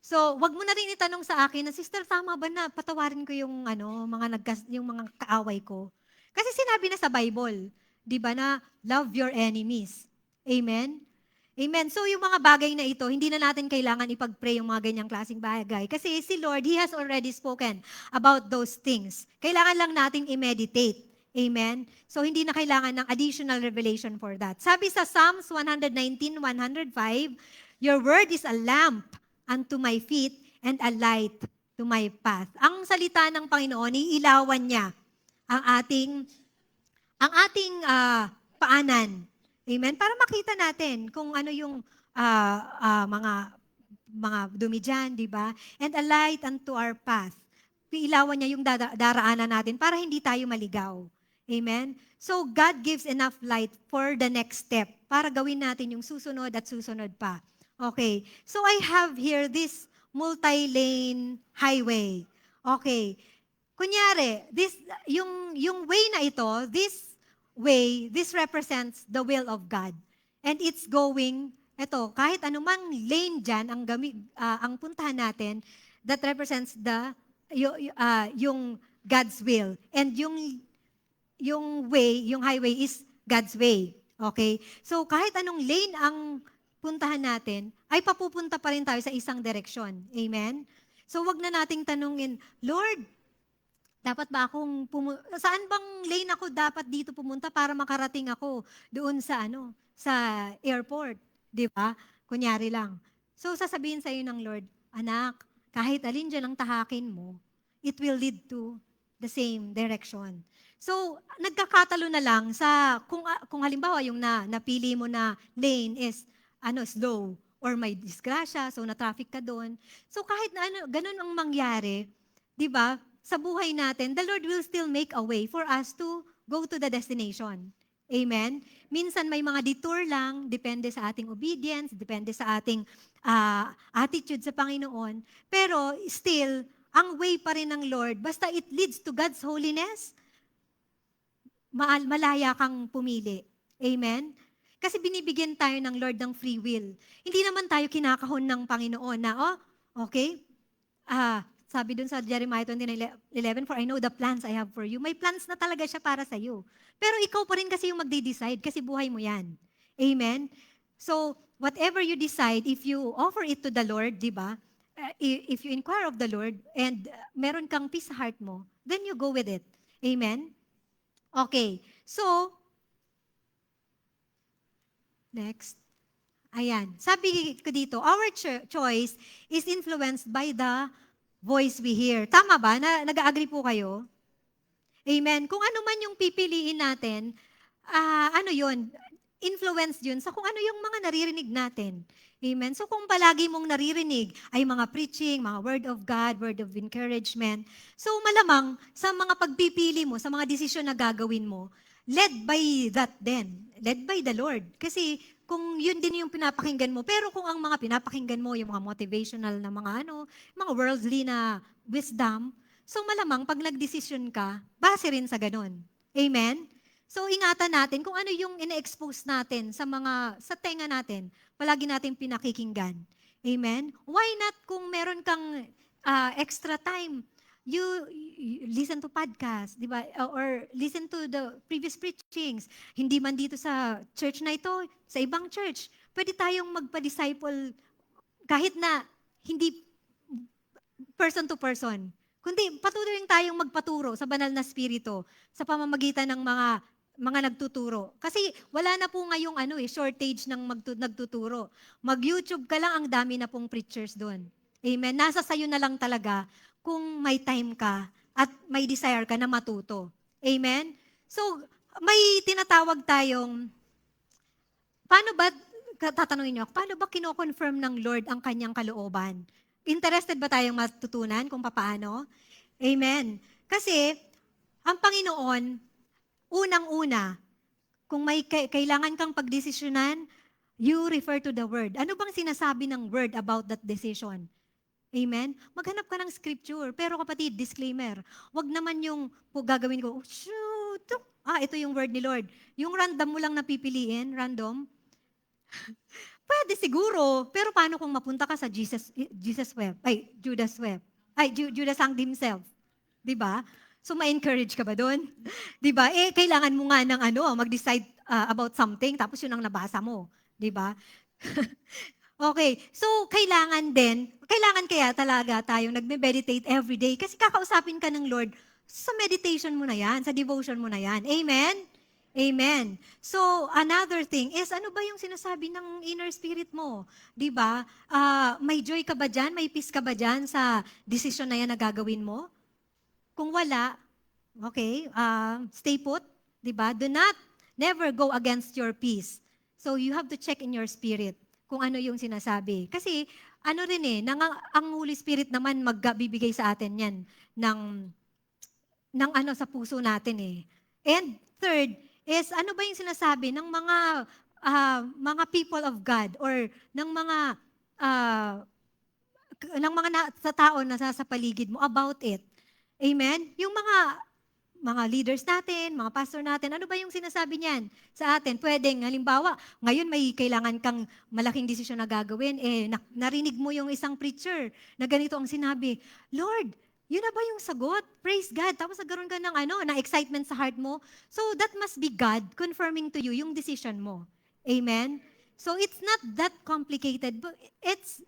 So, wag mo na rin itanong sa akin na, Sister, tama ba na patawarin ko yung mga kaaway ko? Kasi sinabi na sa Bible, 'di ba, na love your enemies. Amen? Amen. So, yung mga bagay na ito, hindi na natin kailangan ipag-pray yung mga ganyang klaseng bagay. Kasi si Lord, He has already spoken about those things. Kailangan lang nating i-meditate. Amen? So, hindi na kailangan ng additional revelation for that. Sabi sa Psalms 119:105, Your word is a lamp unto my feet and a light to my path. Ang salita ng Panginoon, iilawan niya ang ating paanan. Amen? Para makita natin kung ano yung mga dumi dyan, di ba? And a light unto our path. Iilawan niya yung daraanan natin para hindi tayo maligaw. Amen? So, God gives enough light for the next step para gawin natin yung susunod at susunod pa. Okay. So, I have here this multi-lane highway. Okay. Kunyari, yung way na ito, this represents the will of God. And it's going, kahit anumang lane dyan, ang puntahan natin, that represents yung God's will. And yung highway is God's way. Okay? So, kahit anong lane ang puntahan natin, ay papupunta pa rin tayo sa isang direksyon. Amen? So, wag na nating tanungin, Lord, dapat ba saan bang lane ako dapat dito pumunta para makarating ako doon sa airport? Di ba? Kunyari lang. So, sasabihin sa'yo ng Lord, anak, kahit alin dyan ang tahakin mo, it will lead to the same direction. So, nagkakatalo na lang sa, kung halimbawa yung napili mo na lane is slow or may disgrasya, so na-traffic ka doon. So kahit na ganun ang mangyari, 'di ba? Sa buhay natin, the Lord will still make a way for us to go to the destination. Amen? Minsan may mga detour lang, depende sa ating obedience, depende sa ating attitude sa Panginoon. Pero still, ang way pa rin ng Lord, basta it leads to God's holiness, malaya kang pumili. Amen? Kasi binibigyan tayo ng Lord ng free will. Hindi naman tayo kinakahon ng Panginoon na, okay, sabi dun sa Jeremiah 29:11, For I know the plans I have for you. May plans na talaga siya para sa iyo. Pero ikaw pa rin kasi yung magde-decide kasi buhay mo yan. Amen? So, whatever you decide, if you offer it to the Lord, di ba? If you inquire of the Lord and meron kang peace sa heart mo, then you go with it. Amen? Okay. So, next. Ayan. Sabi ko dito, our choice is influenced by the voice we hear. Tama ba? Nag-agree po kayo? Amen. Kung ano man yung pipiliin natin, yun? Influence yun sa kung ano yung mga naririnig natin. Amen. So kung palagi mong naririnig ay mga preaching, mga word of God, word of encouragement, so malamang sa mga pagpipili mo, sa mga desisyon na gagawin mo, led by that then. Led by the Lord. Kasi kung yun din yung pinapakinggan mo, pero kung ang mga pinapakinggan mo, yung mga motivational na mga mga worldly na wisdom, so malamang pag nagdesisyon ka, base rin sa ganun. Amen? So ingatan natin kung ano yung ina-expose natin sa tenga natin. Palagi natin pinakikinggan. Amen? Why not kung meron kang extra time, you listen to podcast, di ba? Or listen to the previous preachings. Hindi man dito sa church na ito, sa ibang church. Pwede tayong magpa-disciple kahit na hindi person to person. Kundi patuloy rin tayong magpaturo sa banal na spirito sa pamamagitan ng mga nagtuturo. Kasi wala na po ngayong shortage ng nagtuturo. Mag-YouTube ka lang, ang dami na pong preachers doon. Amen. Nasa sayo na lang talaga kung may time ka at may desire ka na matuto. Amen. So, may tinatawag tayong, paano ba, tatanungin niyo, paano ba kino-confirm ng Lord ang kanyang kalooban? Interested ba tayong matutunan kung paano? Amen. Kasi, ang Panginoon, unang-una, kung may kailangan kang pagdesisyonan, you refer to the Word. Ano bang sinasabi ng Word about that decision? Amen? Maghanap ka ng scripture. Pero kapatid, disclaimer, wag naman yung gagawin ko, shoot, ito yung Word ni Lord. Yung random mo lang napipiliin, random, pwede siguro, pero paano kung mapunta ka sa Judas Web? Judas Sang himself. 'Di ba? So ma-encourage ka ba doon? 'Di ba? Kailangan mo nga ng mag-decide about something tapos 'yun ang nabasa mo, 'di ba? Okay. So kailangan kaya talaga tayong nagme-meditate every day kasi kakausapin ka ng Lord sa meditation mo na 'yan, sa devotion mo na 'yan. Amen. Amen. So, another thing is, ano ba yung sinasabi ng inner spirit mo? Di ba? May joy ka ba dyan? May peace ka ba dyan sa decision na yan na gagawin mo? Kung wala, okay, stay put. Di ba? Never go against your peace. So, you have to check in your spirit kung ano yung sinasabi. Kasi, ang Holy Spirit naman magbibigay sa atin yan ng sa puso natin eh. And third, is ano ba yung sinasabi ng mga people of God or ng mga sa tao na sa paligid mo about it. Amen? Yung mga leaders natin, mga pastor natin, ano ba yung sinasabi niyan sa atin? Pwedeng, halimbawa, ngayon may kailangan kang malaking desisyon na gagawin, narinig mo yung isang preacher na ganito ang sinabi, Lord, yun na ba yung sagot? Praise God. Tapos nagkaroon ka ng excitement sa heart mo. So that must be God confirming to you yung decision mo. Amen? So it's not that complicated, but it's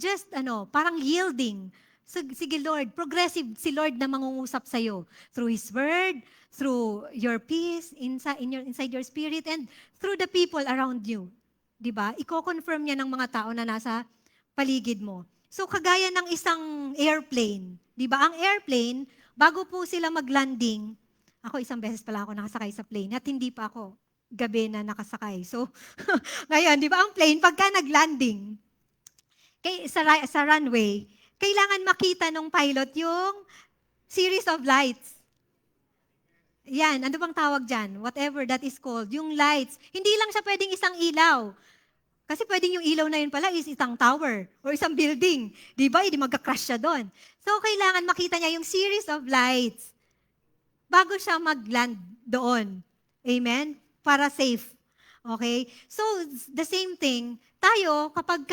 just parang yielding. So, sige Lord, progressive si Lord na mangungusap sa'yo through His Word, through your peace inside your spirit, and through the people around you. Diba? Iko-confirm niya ng mga tao na nasa paligid mo. So kagaya ng isang airplane, 'di ba? Ang airplane, bago po sila mag-landing, ako isang beses pala ako nakasakay sa plane at hindi pa ako gabi na nakasakay. So ngayon, 'di ba ang plane pagka nag-landing sa runway, kailangan makita ng pilot yung series of lights. Yan, ano bang tawag diyan? Whatever that is called, yung lights. Hindi lang siya pwedeng isang ilaw. Kasi pwedeng yung ilaw na yun pala is isang tower or isang building. Di ba? Hindi magka-crash siya doon. So, kailangan makita niya yung series of lights bago siya mag-land doon. Amen? Para safe. Okay? So, the same thing, tayo, kapag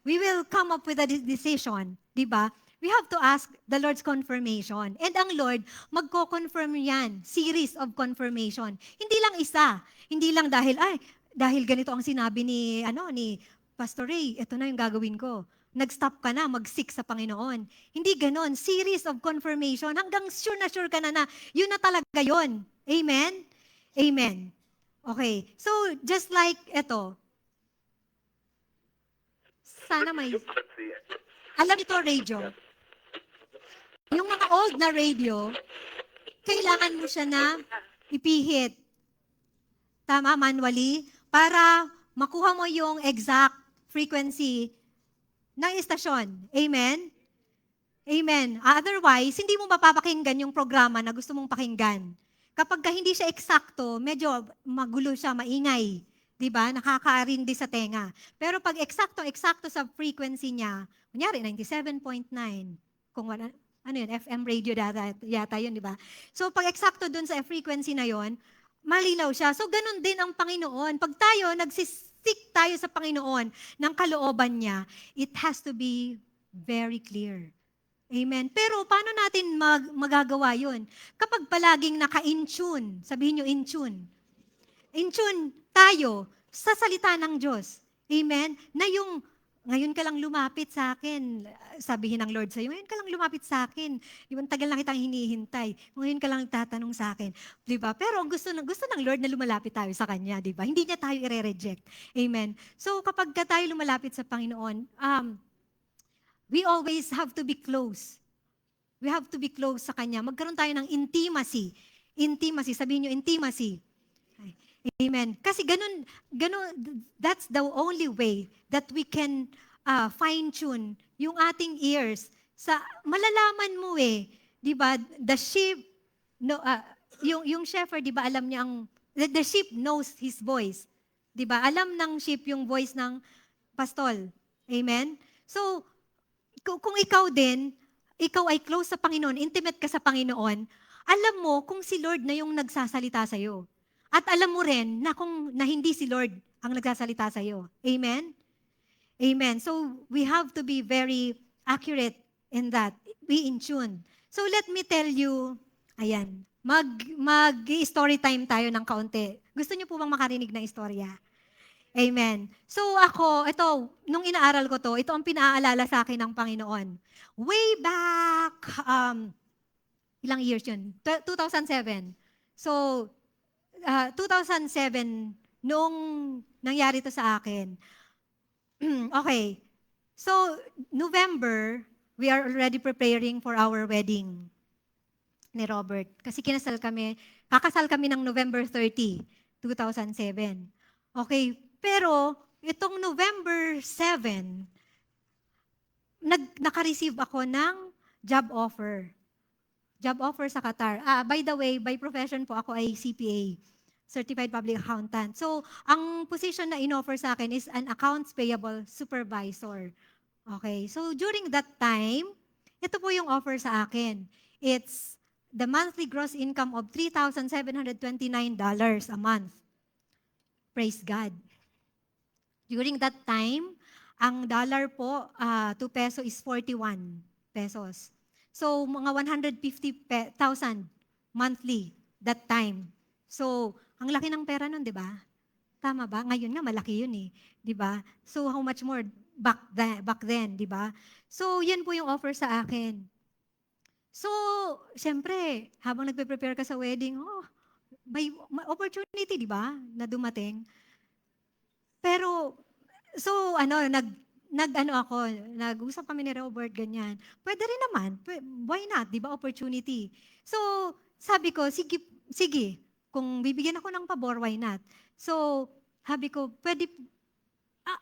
we will come up with a decision, di ba? We have to ask the Lord's confirmation. And ang Lord, magko-confirm yan. Series of confirmation. Hindi lang isa. Hindi lang dahil ganito ang sinabi ni Pastor Ray, ito na yung gagawin ko. Nag-stop ka na, mag-seek sa Panginoon. Hindi ganon. Series of confirmation. Hanggang sure ka na yun na talaga yun. Amen? Amen. Okay. So, just like ito. Sana may... Alam ito, radio. Yung mga old na radio, kailangan mo siya na ipihit. Tama, manually, para makuha mo yung exact frequency ng istasyon. Amen? Amen. Otherwise, hindi mo mapapakinggan yung programa na gusto mong pakinggan. Kapag hindi siya eksakto, medyo magulo siya, maingay. Diba? Nakakaarindi sa tenga. Pero pag eksakto sa frequency niya, kunyari 97.9, kung ano yun, FM radio yata yun, di ba? So pag eksakto dun sa frequency na yon, malinaw siya. So ganun din ang Panginoon. Pag tayo, nagsistik tayo sa Panginoon ng kalooban niya, it has to be very clear. Amen. Pero paano natin magagawa yun? Kapag palaging naka-in tune, sabihin nyo in tune. In tune tayo sa salita ng Diyos. Amen? Na yung, ngayon ka lang lumapit sa akin, sabihin ng Lord sa'yo, ngayon ka lang lumapit sa akin. Yung tagal na kitang hinihintay. Ngayon ka lang tatanong sa akin. Diba? Pero gusto ng Lord na lumalapit tayo sa Kanya. Diba? Hindi niya tayo i-reject. Amen? So kapag tayo lumalapit sa Panginoon, we always have to be close. We have to be close sa Kanya. Magkaroon tayo ng intimacy. Intimacy. Sabihin nyo, intimacy. Amen. Kasi ganun, that's the only way that we can fine-tune yung ating ears. Malalaman mo di ba, the sheep, yung shepherd, di ba, alam niya the sheep knows his voice. Di ba, alam ng sheep yung voice ng pastol. Amen? So, kung ikaw din, ikaw ay close sa Panginoon, intimate ka sa Panginoon, alam mo kung si Lord na yung nagsasalita sa'yo. At alam mo rin na hindi si Lord ang nagsasalita sa iyo. Amen? Amen. So, we have to be very accurate in that. Be in tune. So, let me tell you, ayan, mag-story time tayo ng kaunti. Gusto niyo po bang makarinig na istorya? Amen. So, ito, nung inaaral ko to, ito ang pinaalala sa akin ng Panginoon. Way back, ilang years yun? 2007. So, 2007, nung nangyari to sa akin. Okay. So, November, we are already preparing for our wedding ni Robert. Kasi kakasal kami ng November 30, 2007. Okay. Pero, itong November 7, naka-receive ako ng job offer. Job offer sa Qatar. By the way, by profession po ako ay CPA, Certified Public Accountant. So, ang position na in-offer sa akin is an accounts payable supervisor. Okay, so during that time, ito po yung offer sa akin. It's the monthly gross income of $3,729 a month. Praise God. During that time, ang dollar po, 2 peso is 41 pesos. So, mga 150,000 monthly that time. So, ang laki ng pera nun, di ba? Tama ba? Ngayon nga, malaki yun di ba? So, how much more back then, di ba? So, yan po yung offer sa akin. So, syempre, habang nagpe-prepare ka sa wedding, may opportunity, di ba, na dumating. Pero, so, nag-usap kami ni Robert, ganyan. Pwede rin naman. Why not? Di ba? Opportunity. So, sabi ko, sige. Kung bibigyan ako ng pabor, why not? So, sabi ko, pwede,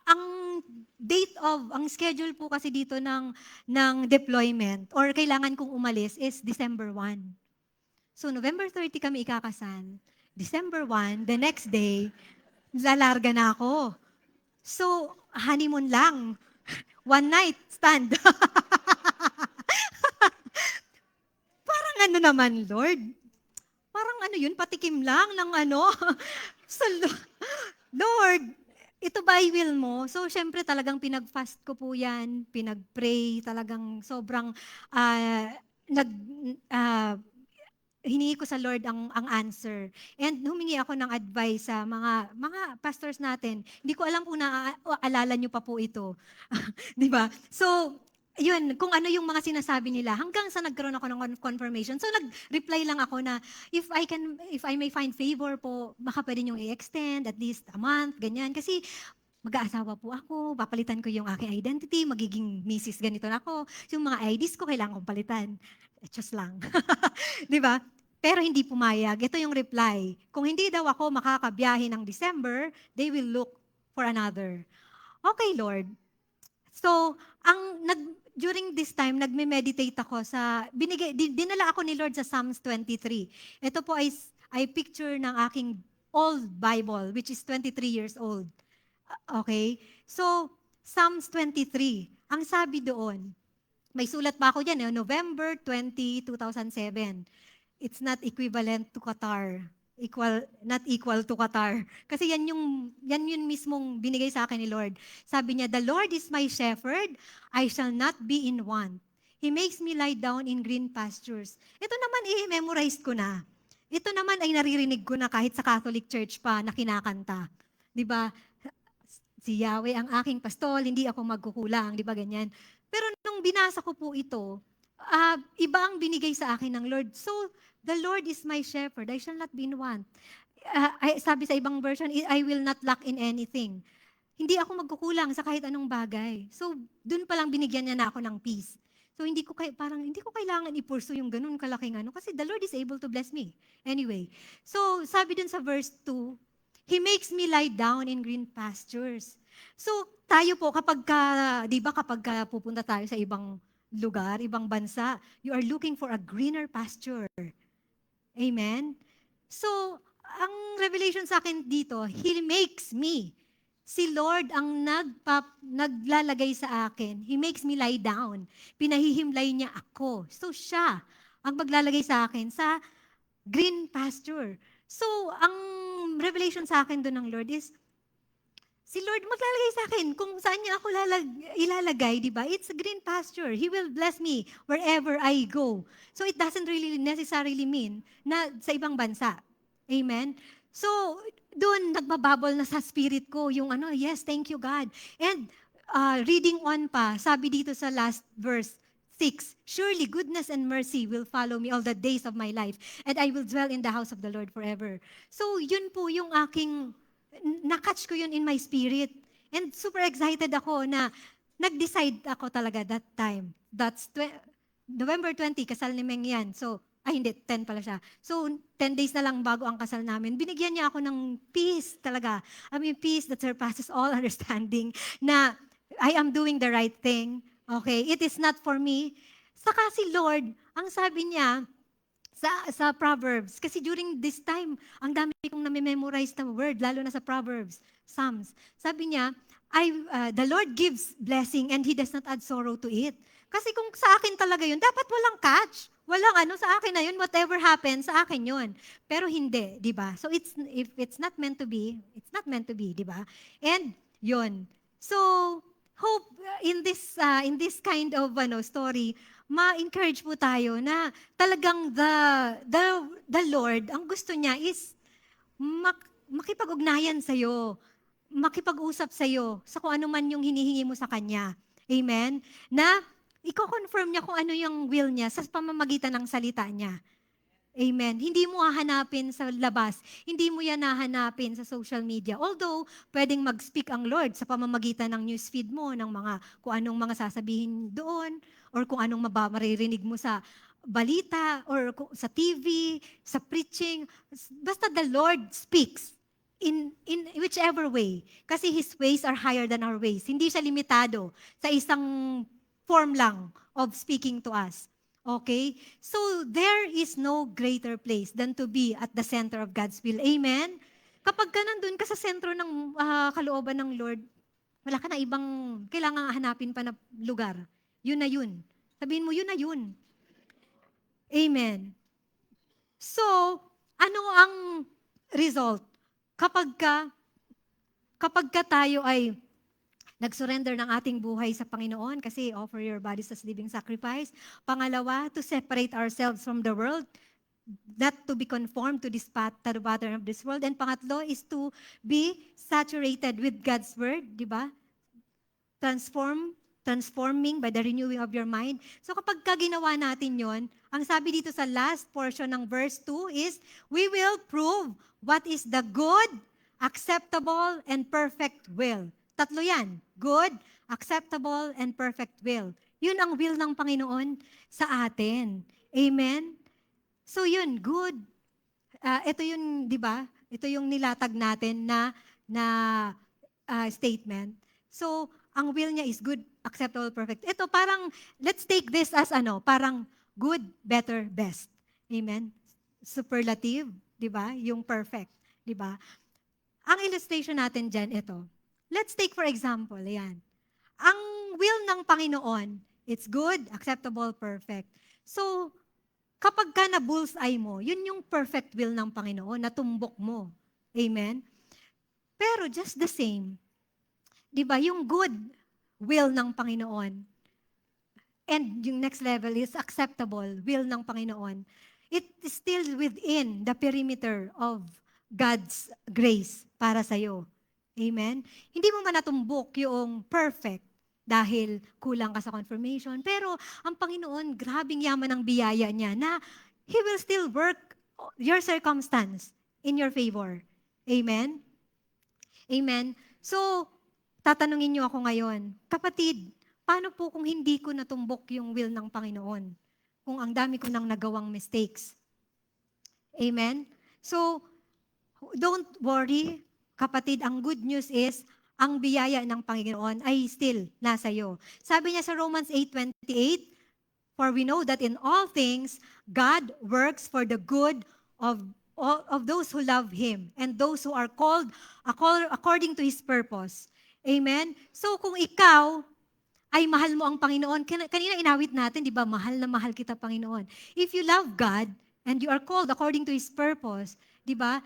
ang schedule po kasi dito ng deployment or kailangan kong umalis is December 1. So, November 30 kami ikakasal. December 1, the next day, lalarga na ako. So, honeymoon lang. One night stand. Parang ano naman, Lord? Parang yun, patikim lang ng So, Lord, ito ba ay will mo? So, syempre talagang pinag-fast ko po yan, pinag-pray, talagang sobrang hiningi ko sa Lord ang answer. And humingi ako ng advice sa mga pastors natin. Hindi ko alam kung naaalala niyo pa po ito. Di ba? So, yun, kung ano yung mga sinasabi nila, hanggang sa nagkaroon ako ng confirmation. So, nag-reply lang ako na, if I may find favor po, baka pwede niyong i-extend at least a month, ganyan. Kasi, mag-aasawa po ako, papalitan ko yung aking identity, magiging misis ganito na ako. Yung mga IDs ko, kailangan kong palitan. Just lang. Di ba? Pero hindi pumayag. Ito yung reply. Kung hindi daw ako makakabiyahe ng December, they will look for another. Okay, Lord. So, during this time, nagme-meditate ako dinala ako ni Lord sa Psalms 23. Ito po ay picture ng aking old Bible, which is 23 years old. Okay? So, Psalms 23. Ang sabi doon, May sulat pa ako dyan, November 20, 2007. It's not equivalent to Qatar. Not equal to Qatar. Kasi yan yung mismong binigay sa akin ni Lord. Sabi niya, "The Lord is my shepherd, I shall not be in want. He makes me lie down in green pastures." Ito naman i-memorize ko na. Ito naman ay naririnig ko na kahit sa Catholic Church pa na kinakanta. 'Di ba? Si Yahweh ang aking pastol, hindi ako magkukulang, 'di ba ganyan? Pero nung binasa ko po ito, iba ang binigay sa akin ng Lord. So, the Lord is my shepherd, I shall not be in want. Sabi sa ibang version, I will not lack in anything. Hindi ako magkukulang sa kahit anong bagay. So, dun pa lang binigyan niya na ako ng peace. So, hindi ko kailangan i-pursue yung ganun kalaking kasi the Lord is able to bless me. Anyway, so sabi dun sa verse 2, He makes me lie down in green pastures. So, tayo po di ba kapag pupunta tayo sa ibang lugar, ibang bansa, you are looking for a greener pasture. Amen? So, ang revelation sa akin dito, He makes me. Si Lord ang naglalagay sa akin. He makes me lie down. Pinahihimlay niya ako. So, siya ang maglalagay sa akin sa green pasture. So, ang revelation sa akin doon ng Lord is, si Lord maglalagay sa akin kung saan niya ako ilalagay, di ba? It's a green pasture. He will bless me wherever I go. So, it doesn't really necessarily mean na sa ibang bansa. Amen? So, doon nagbababol na sa spirit ko yung yes, thank you God. And reading on pa, sabi dito sa last verse, 6, "Surely goodness and mercy will follow me all the days of my life, and I will dwell in the house of the Lord forever." So, yun po yung na-catch ko yun in my spirit. And super excited ako na nag-decide ako talaga that time. That's November 20, kasal ni Meng yan. So, hindi, 10 pala siya. So, 10 days na lang bago ang kasal namin. Binigyan niya ako ng peace talaga. Peace that surpasses all understanding na I am doing the right thing. Okay? It is not for me. Saka si Lord, ang sabi niya sa Proverbs, kasi during this time, ang dami kong nami-memorize na word, lalo na sa Proverbs, Psalms. Sabi niya, the Lord gives blessing and He does not add sorrow to it. Kasi kung sa akin talaga yun, dapat walang catch. Walang sa akin na yun, whatever happens, sa akin yun. Pero hindi, di ba? So if it's not meant to be, it's not meant to be, di ba? And yun. So, hope in this kind of story, ma-encourage po tayo na talagang the Lord, ang gusto niya is makipag-ugnayan sa'yo, makipag-usap sa'yo sa kung ano man yung hinihingi mo sa Kanya. Amen? Na i-confirm niya kung ano yung will niya sa pamamagitan ng salita niya. Amen. Hindi mo hahanapin sa labas. Hindi mo yan hahanapin sa social media. Although, pwedeng mag-speak ang Lord sa pamamagitan ng newsfeed mo, ng kung anong mga sasabihin doon, or kung anong maririnig mo sa balita, or sa TV, sa preaching. Basta the Lord speaks in whichever way. Kasi His ways are higher than our ways. Hindi siya limitado sa isang form lang of speaking to us. Okay? So, there is no greater place than to be at the center of God's will. Amen? Kapag ka nandun ka sa sentro ng kalooban ng Lord, wala ka na ibang kailangan hanapin pa na lugar. Yun na yun. Sabihin mo, yun na yun. Amen. So, ano ang result? Kapag ka tayo ay nag-surrender ng ating buhay sa Panginoon kasi offer your bodies as living sacrifice. Pangalawa, to separate ourselves from the world, not to be conformed to the pattern of this world. And pangatlo is to be saturated with God's Word, di ba? Transforming by the renewing of your mind. So kapag ginawa natin yon, ang sabi dito sa last portion ng verse 2 is, we will prove what is the good, acceptable, and perfect will. Tatlo yan. Good, acceptable, and perfect will. Yun ang will ng Panginoon sa atin. Amen? So yun, good. Ito yun, di ba? Ito yung nilatag natin na statement. So, ang will niya is good, acceptable, perfect. Ito parang, let's take this as parang good, better, best. Amen? Superlative, di ba? Yung perfect, di ba? Ang illustration natin dyan, ito. Let's take for example, ayan. Ang will ng Panginoon It's good, acceptable, perfect. So, kapag ka na bullseye mo, yun yung perfect will ng Panginoon, natumbok mo. Amen? Pero just the same, di ba, yung good will ng Panginoon, and yung next level is acceptable will ng Panginoon, it is still within the perimeter of God's grace para sa'yo. Amen? Hindi mo man natumbok yung perfect dahil kulang ka sa confirmation. Pero ang Panginoon, grabing yaman ng biyaya niya na He will still work your circumstance in your favor. Amen? Amen? So, tatanungin niyo ako ngayon, kapatid, paano po kung hindi ko natumbok yung will ng Panginoon? Kung ang dami ko nang nagawang mistakes. Amen? So, don't worry, kapatid. Ang good news is, ang biyaya ng Panginoon ay still nasa iyo. Sabi niya sa Romans 8:28, for we know that in all things, God works for the good of those who love Him and those who are called according to His purpose. Amen? So kung ikaw ay mahal mo ang Panginoon, kanina inawit natin, di ba, mahal na mahal kita, Panginoon. If you love God and you are called according to His purpose, di ba,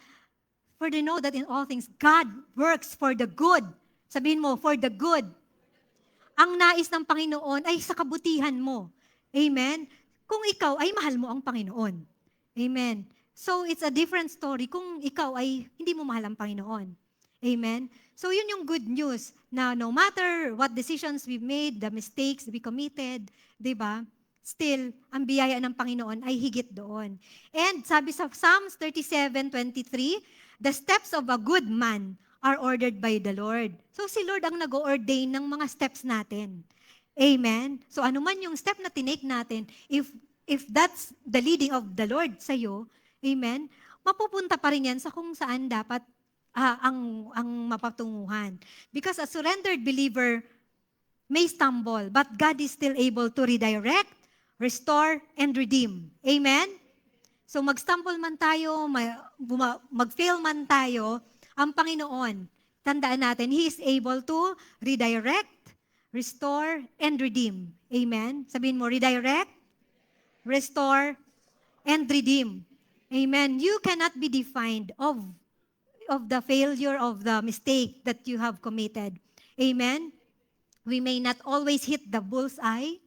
for they know that in all things, God works for the good. Sabihin mo, for the good. Ang nais ng Panginoon ay sa kabutihan mo. Amen? Kung ikaw ay mahal mo ang Panginoon. Amen? So, it's a different story kung ikaw ay hindi mo mahal ang Panginoon. Amen? So, yun yung good news na no matter what decisions we made, the mistakes we committed, di ba? Still, ang biyaya ng Panginoon ay higit doon. And sabi sa Psalms 37:23, the steps of a good man are ordered by the Lord. So si Lord ang nag-o-ordain ng mga steps natin. Amen? So ano man yung step na tinake natin, if that's the leading of the Lord sa'yo, amen, mapupunta pa rin yan sa kung saan dapat ang mapatunguhan. Because a surrendered believer may stumble, but God is still able to redirect, restore, and redeem. Amen? So mag-stumble man tayo, mag-fail man tayo, ang Panginoon, tandaan natin, He is able to redirect, restore, and redeem. Amen? Sabihin mo, redirect, restore, and redeem. Amen? You cannot be defined of the failure of the mistake that you have committed. Amen? We may not always hit the bullseye,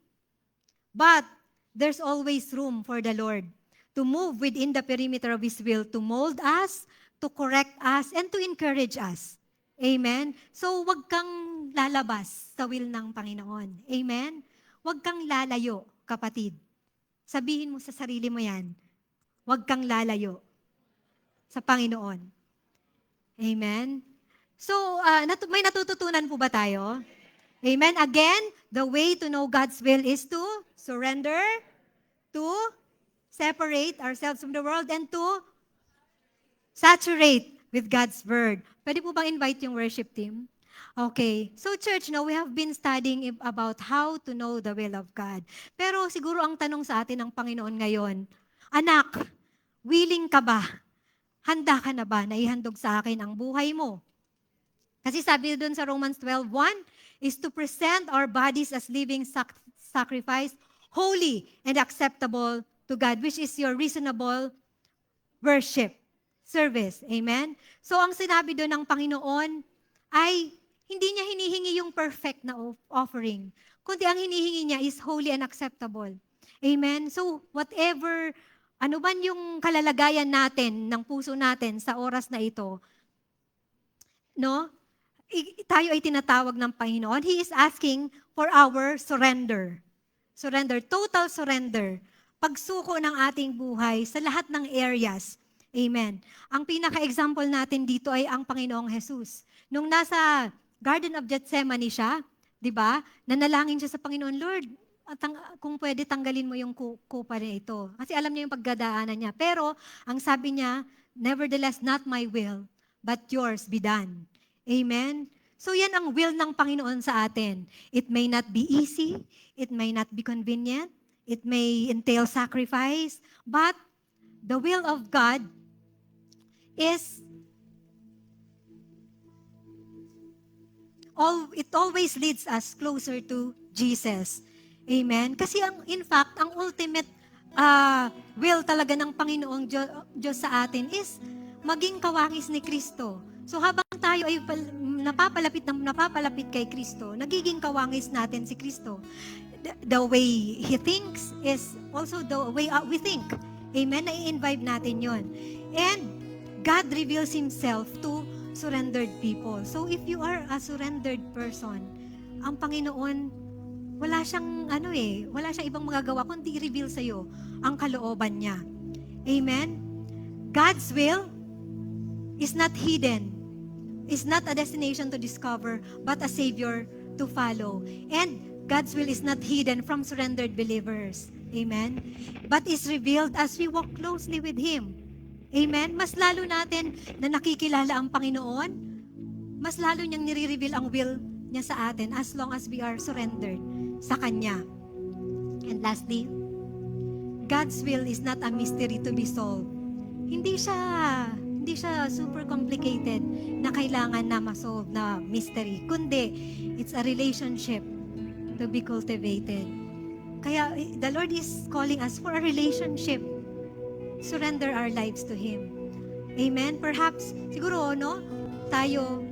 but there's always room for the Lord to move within the perimeter of His will, to mold us, to correct us, and to encourage us. Amen? So, wag kang lalabas sa will ng Panginoon. Amen? Wag kang lalayo, kapatid. Sabihin mo sa sarili mo yan, wag kang lalayo sa Panginoon. Amen? So, may natututunan po ba tayo? Amen? Again, the way to know God's will is to surrender, to separate ourselves from the world, and to saturate with God's Word. Pwede po bang invite yung worship team? Okay. So church, we have been studying about how to know the will of God. Pero siguro ang tanong sa atin ng Panginoon ngayon, anak, willing ka ba? Handa ka na ba na ihandog sa akin ang buhay mo? Kasi sabi doon sa Romans 12:1, is to present our bodies as living sacrifice, holy and acceptable to God, which is your reasonable worship. Service. Amen? So, ang sinabi doon ng Panginoon ay hindi niya hinihingi yung perfect na offering. Kundi ang hinihingi niya is holy and acceptable. Amen? So, whatever, ano man yung kalalagayan natin, ng puso natin sa oras na ito, no? Tayo ay tinatawag ng Panginoon. He is asking for our surrender. Surrender, total surrender. Pagsuko ng ating buhay sa lahat ng areas. Amen. Ang pinaka-example natin dito ay ang Panginoong Jesus. Nung nasa Garden of Gethsemane siya, di ba? Nanalangin siya sa Panginoon, Lord, kung pwede tanggalin mo yung kupa na ito. Kasi alam niya yung pagdadaanan niya. Pero ang sabi niya, nevertheless, not my will, but yours be done. Amen? So yan ang will ng Panginoon sa atin. It may not be easy, it may not be convenient, it may entail sacrifice, but the will of God it always leads us closer to Jesus. Amen? Kasi in fact, ang ultimate will talaga ng Panginoong Diyos sa atin is maging kawangis ni Kristo. So habang tayo ay napapalapit kay Kristo, nagiging kawangis natin si Kristo. The way He thinks is also the way we think. Amen? Nai-invite natin yon. And God reveals Himself to surrendered people. So if you are a surrendered person, ang Panginoon, wala siyang ibang magagawa kundi i-reveal sa iyo ang kalooban niya. Amen. God's will is not hidden. Is not a destination to discover, but a savior to follow. And God's will is not hidden from surrendered believers. Amen. But is revealed as we walk closely with Him. Amen. Mas lalo natin na nakikilala ang Panginoon, mas lalo niyang nire-reveal ang will niya sa atin as long as we are surrendered sa Kanya. And lastly, God's will is not a mystery to be solved. Hindi siya super complicated na kailangan na ma-solve na mystery, kundi it's a relationship to be cultivated. Kaya the Lord is calling us for a relationship. Surrender our lives to Him. Amen? Perhaps, siguro, tayo,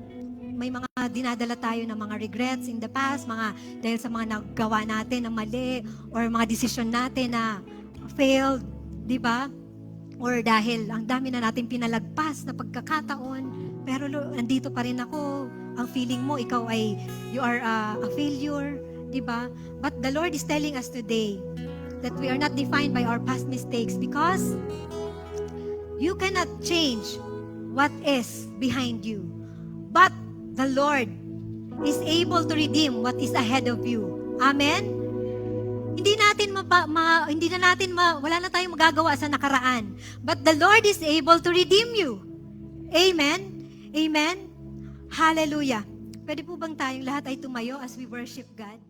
may mga dinadala tayo ng mga regrets in the past, dahil sa mga nagawa natin na mali, or mga desisyon natin na failed, di ba? Or dahil ang dami na natin pinalagpas na pagkakataon, pero andito pa rin ako, ang feeling mo, you are a failure, di ba? But the Lord is telling us today that we are not defined by our past mistakes because you cannot change what is behind you. But the Lord is able to redeem what is ahead of you. Amen? Wala na tayong magagawa sa nakaraan. But the Lord is able to redeem you. Amen? Amen? Hallelujah. Pwede po bang tayong lahat ay tumayo as we worship God?